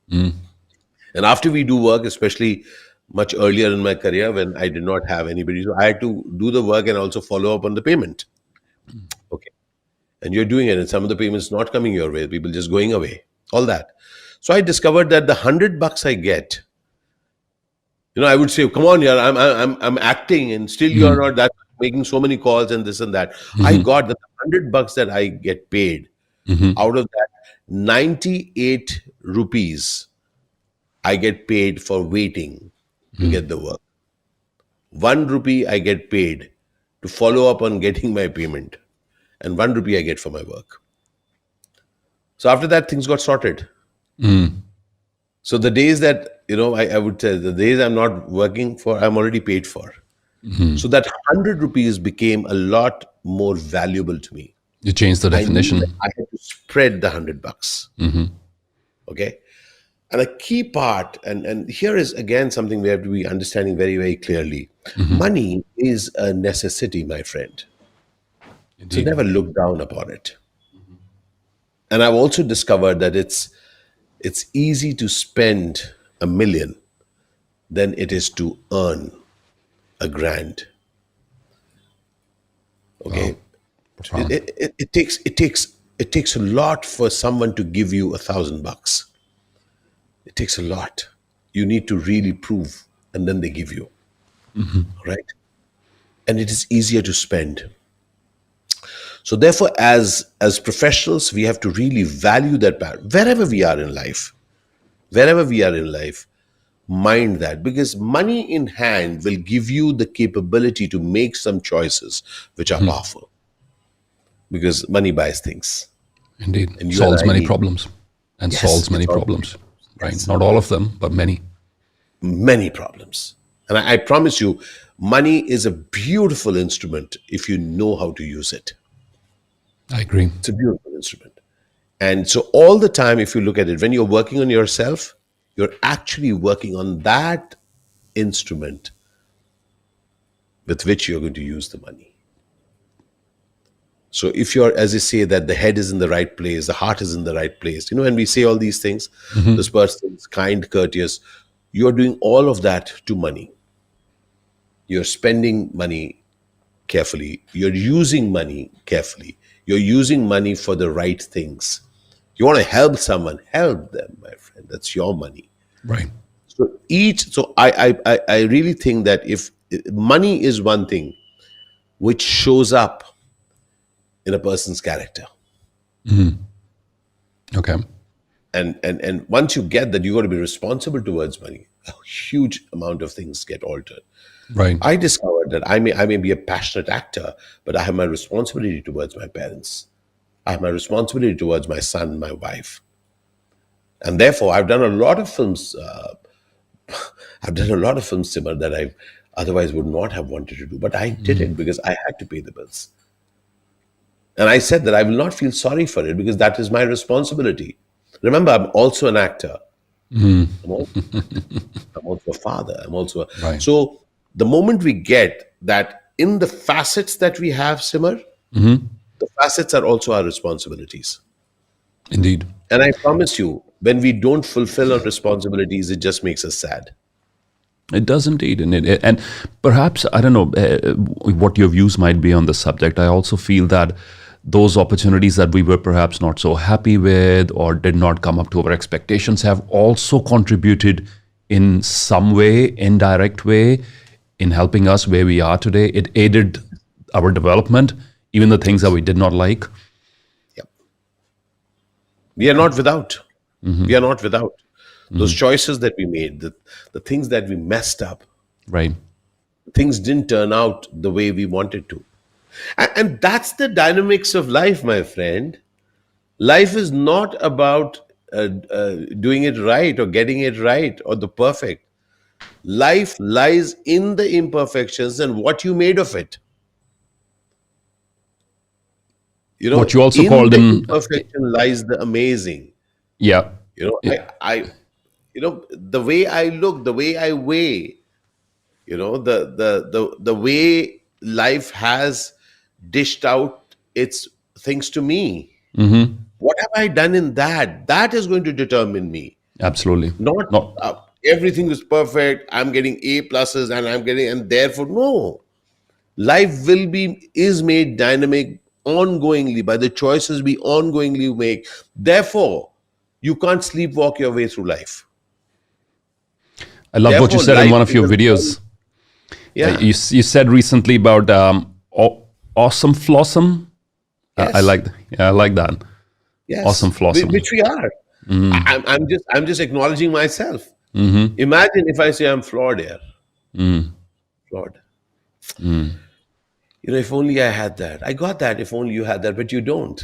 Speaker 2: And after we do work, especially much earlier in my career when I did not have anybody, so I had to do the work and also follow up on the payment. Okay. And you're doing it, and some of the payments not coming your way, people just going away, all that. So I discovered that the $100 I get, I would say, come on, yeah, I'm acting, and still you are not that making so many calls and this and that. I got that $100 that I get paid, out of that, 98 rupees I get paid for waiting to get the work. 1 rupee I get paid to follow up on getting my payment, and 1 rupee I get for my work. So after that, things got sorted. So the days that, I would say the days I'm not working for, I'm already paid for. So that 100 rupees became a lot more valuable to me.
Speaker 1: You changed the
Speaker 2: I knew that
Speaker 1: definition.
Speaker 2: I had to spread the $100. Okay. And a key part, and here is again something we have to be understanding very, very clearly. Money is a necessity, my friend. So
Speaker 1: Indeed.
Speaker 2: never look down upon it. And I've also discovered that it's easy to spend 1 million than it is to earn 1 grand. Okay.
Speaker 1: Profound.
Speaker 2: It takes a lot for someone to give you $1,000. It takes a lot. You need to really prove, and then they give you, right? And it is easier to spend. So therefore, as professionals, we have to really value that part wherever we are in life. Wherever we are in life, mind that, because money in hand will give you the capability to make some choices which are powerful. Because money buys things,
Speaker 1: Indeed.
Speaker 2: and you and
Speaker 1: Solves
Speaker 2: I
Speaker 1: many
Speaker 2: need.
Speaker 1: problems and
Speaker 2: Yes,
Speaker 1: solves
Speaker 2: it
Speaker 1: many
Speaker 2: solves
Speaker 1: problems. Right.
Speaker 2: yes,
Speaker 1: Not all of them, but many.
Speaker 2: many problems. And I promise you, money is a beautiful instrument if you know how to use it.
Speaker 1: I agree.
Speaker 2: It's a beautiful instrument. And so, all the time, if you look at it, when you're working on yourself, you're actually working on that instrument with which you're going to use the money. So, if you're, as you say, that the head is in the right place, the heart is in the right place, when we say all these things, this person is kind, courteous, you're doing all of that to money. You're spending money carefully. You're using money carefully. You're using money for the right things. You want to help someone, help them, my friend. That's your money.
Speaker 1: Right.
Speaker 2: So I really think that if money is one thing which shows up in a person's character,
Speaker 1: Okay.
Speaker 2: and once you get that, you got to be responsible towards money. A huge amount of things get altered.
Speaker 1: Right.
Speaker 2: I discovered that I may be a passionate actor, but I have my responsibility towards my parents. I have my responsibility towards my son, my wife, and therefore I've done a lot of films. I've done a lot of films, Simar, that I otherwise would not have wanted to do, but I did it because I had to pay the bills. And I said that I will not feel sorry for it because that is my responsibility. Remember, I'm also an actor. I'm also, I'm also a father.
Speaker 1: Right.
Speaker 2: So the moment we get that in the facets that we have, Simar, the facets are also our responsibilities.
Speaker 1: Indeed.
Speaker 2: And I promise you, when we don't fulfill our responsibilities, it just makes us sad.
Speaker 1: It does indeed, and perhaps I don't know what your views might be on the subject. I also feel that those opportunities that we were perhaps not so happy with or did not come up to our expectations have also contributed in some way, indirect way, in helping us where we are today. It aided our development, even the things that we did not like.
Speaker 2: Yep. We are not without. We are not without. Those choices that we made, the things that we messed up,
Speaker 1: Right.
Speaker 2: things didn't turn out the way we wanted to. And that's the dynamics of life, my friend. Life is not about doing it right or getting it right or the perfect. Life lies in the imperfections and what you made of it.
Speaker 1: What you also
Speaker 2: in
Speaker 1: called
Speaker 2: the
Speaker 1: in,
Speaker 2: imperfection lies the amazing.
Speaker 1: yeah,
Speaker 2: I,
Speaker 1: yeah.
Speaker 2: the way I look, the way I weigh, the way life has dished out its things to me. What have I done in that? That is going to determine me.
Speaker 1: Absolutely.
Speaker 2: Not
Speaker 1: Not
Speaker 2: everything is perfect. I'm getting A pluses, and therefore no. Life is made dynamic ongoingly by the choices we ongoingly make. Therefore, you can't sleepwalk your way through life.
Speaker 1: I love what you
Speaker 2: Therefore,
Speaker 1: said in
Speaker 2: life
Speaker 1: one of
Speaker 2: is
Speaker 1: your
Speaker 2: a very,
Speaker 1: videos.
Speaker 2: yeah,
Speaker 1: You said recently about awesome flossom. I
Speaker 2: yes,
Speaker 1: like, yeah, I like that. Awesome
Speaker 2: yes,
Speaker 1: flossom.
Speaker 2: which we are. I'm just acknowledging myself. Imagine if I say I'm flawed here, flawed. If only I had that. I got that. If only you had that, but you don't.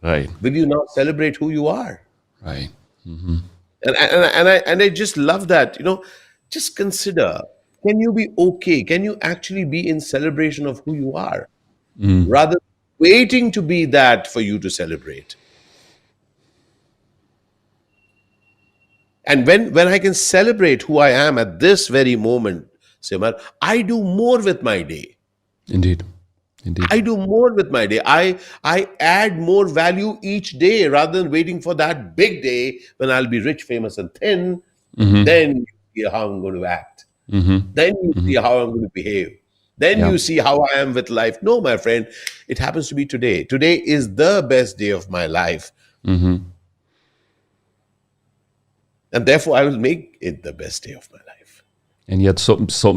Speaker 1: Right,
Speaker 2: Will you now celebrate who you are?
Speaker 1: right.
Speaker 2: And I just love that. Just consider: can you be okay? Can you actually be in celebration of who you are, rather than waiting to be that for you to celebrate? And when I can celebrate who I am at this very moment, Simar, I do more with my day.
Speaker 1: Indeed, indeed.
Speaker 2: I do more with my day. I add more value each day rather than waiting for that big day when I'll be rich, famous, and thin. And then you see how I'm going to act. Then you see how I'm going to behave. Then
Speaker 1: Yeah.
Speaker 2: you see how I am with life. No, my friend, it happens to be today. Today is the best day of my life. And therefore, I will make it the best day of my life.
Speaker 1: And yet,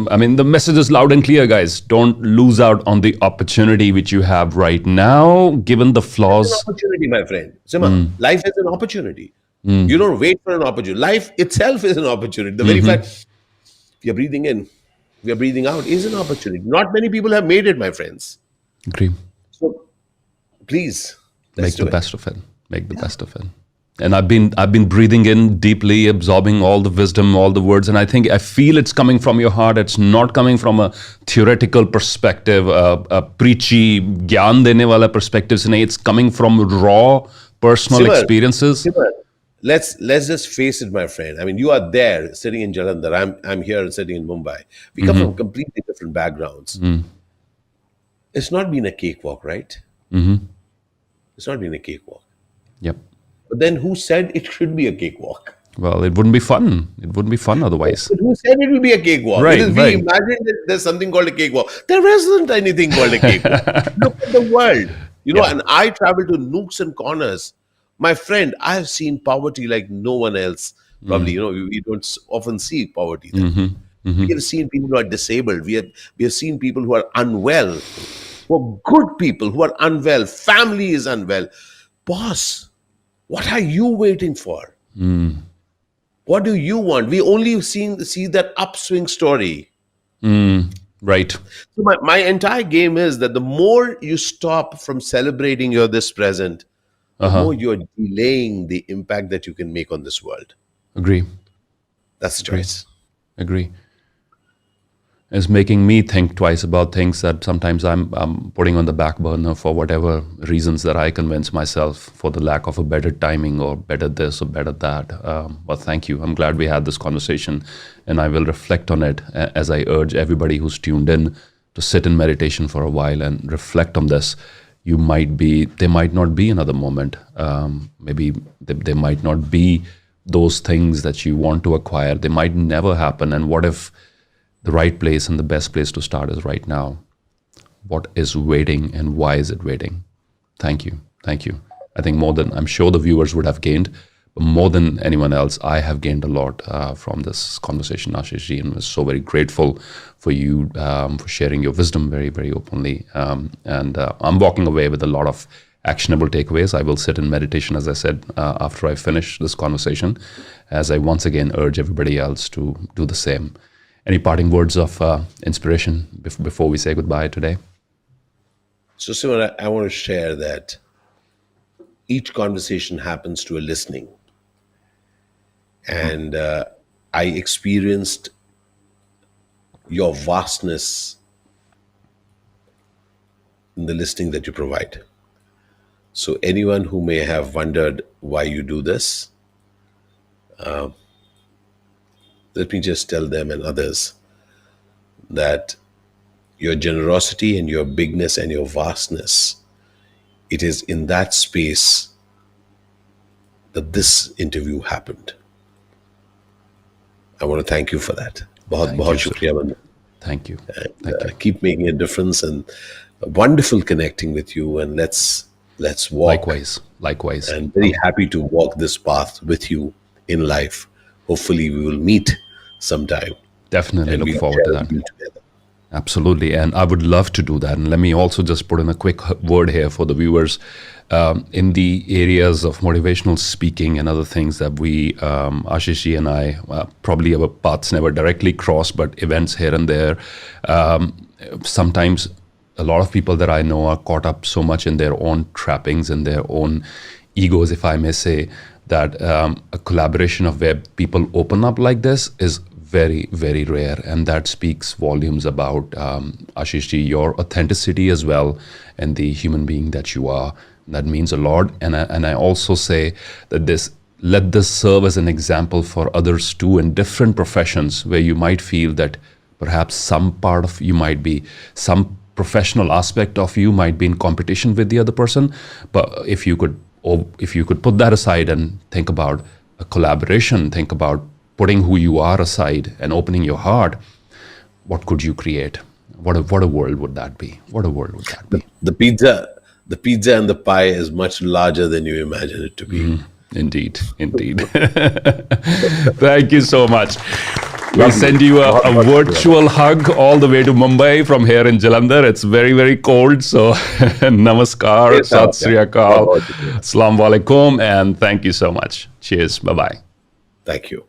Speaker 1: I mean, the message is loud and clear, guys. Don't lose out on the opportunity which you have right now, given the
Speaker 2: It's an
Speaker 1: flaws.
Speaker 2: opportunity, my friend. Sima, life is an opportunity. You don't wait for an opportunity. Life itself is an opportunity. The very fact we are breathing in, we are breathing out is an opportunity. Not many people have made it, my friends.
Speaker 1: Agree.
Speaker 2: So please, let's
Speaker 1: Make the
Speaker 2: do it.
Speaker 1: best of it. Make the best of it. And I've been breathing in deeply, absorbing all the wisdom, all the words, and I feel it's coming from your heart. It's not coming from a theoretical perspective, a preachy ज्ञान देने वाला perspective से नहीं. It's coming from raw personal
Speaker 2: Simar,
Speaker 1: experiences.
Speaker 2: Simar, let's just face it, my friend. I mean, you are there sitting in Jalandhar. I'm here sitting in Mumbai. We come from completely different backgrounds. It's not been a cakewalk, right? It's not been a cakewalk.
Speaker 1: Yep.
Speaker 2: But then who said it should be a cakewalk?
Speaker 1: Well, it wouldn't be fun. It wouldn't be fun otherwise.
Speaker 2: But who said it will be a cakewalk? It
Speaker 1: Right,
Speaker 2: is we
Speaker 1: right.
Speaker 2: imagine that there's something called a cakewalk. There isn't anything called a cakewalk. Look at the world.
Speaker 1: Yeah.
Speaker 2: And I travel to nooks and corners. My friend, I have seen poverty like no one else. Probably, we don't often see poverty there. We have seen people who are disabled. We have seen people who are unwell, who are good people who are unwell. Family is unwell. Boss, what are you waiting for? What do you want? We only see that upswing story.
Speaker 1: Right.
Speaker 2: So my entire game is that the more you stop from celebrating your this present, the more you're delaying the impact that you can make on this world.
Speaker 1: Agree.
Speaker 2: That's the
Speaker 1: Agree.
Speaker 2: choice.
Speaker 1: Agree. It's making me think twice about things that sometimes I'm putting on the back burner for whatever reasons that I convince myself for the lack of a better timing or better this or better that. But thank you. I'm glad we had this conversation, and I will reflect on it as I urge everybody who's tuned in to sit in meditation for a while and reflect on this. There might not be another moment. Maybe there might not be those things that you want to acquire. They might never happen. And what if the right place and the best place to start is right now? What is waiting and why is it waiting? Thank you. Thank you. I think I'm sure the viewers would have gained, but more than anyone else, I have gained a lot from this conversation, Ashish ji, and was so very grateful for you for sharing your wisdom very, very openly. And I'm walking away with a lot of actionable takeaways. I will sit in meditation, as I said, after I finish this conversation, as I once again urge everybody else to do the same. Any parting words of inspiration before we say goodbye today?
Speaker 2: So, Simon, I want to share that each conversation happens to a listening. And I experienced your vastness in the listening that you provide. So anyone who may have wondered why you do this, let me just tell them and others that your generosity and your bigness and your vastness, it is in that space that this interview happened. I want to thank you for that. बहुत
Speaker 1: Thank
Speaker 2: बहुत
Speaker 1: you, sir.
Speaker 2: शुक्रिया बंदे.
Speaker 1: Thank you.
Speaker 2: And
Speaker 1: Thank you.
Speaker 2: keep making a difference, and wonderful connecting with you, and let's walk.
Speaker 1: Likewise.
Speaker 2: And very happy to walk this path with you in life. Hopefully we will meet sometime
Speaker 1: Definitely
Speaker 2: and
Speaker 1: look
Speaker 2: we'll
Speaker 1: forward to
Speaker 2: share a
Speaker 1: that.
Speaker 2: meal together.
Speaker 1: Absolutely. And I would love to do that. And let me also just put in a quick word here for the viewers. In the areas of motivational speaking and other things that we, Ashish ji and I, probably our paths never directly cross, but events here and there. Sometimes a lot of people that I know are caught up so much in their own trappings and their own egos, if I may say, that a collaboration of where people open up like this is very, very rare. And that speaks volumes about, Ashish ji, your authenticity as well, and the human being that you are. That means a lot. And I also say that let this serve as an example for others too in different professions where you might feel that perhaps some part of you might be, some professional aspect of you might be in competition with the other person. But if you could put that aside and think about a collaboration, think about putting who you are aside and opening your heart, what could you create? What a world would that be? What a world would that be?
Speaker 2: The pizza and the pie is much larger than you imagine it to be.
Speaker 1: Indeed. Thank you so much. We'll send you a virtual hug all the way to Mumbai from here in Jalandhar. It's very, very cold. So namaskar, sat sri akal, assalamu alaikum, and thank you so much. Cheers. Bye-bye.
Speaker 2: Thank you.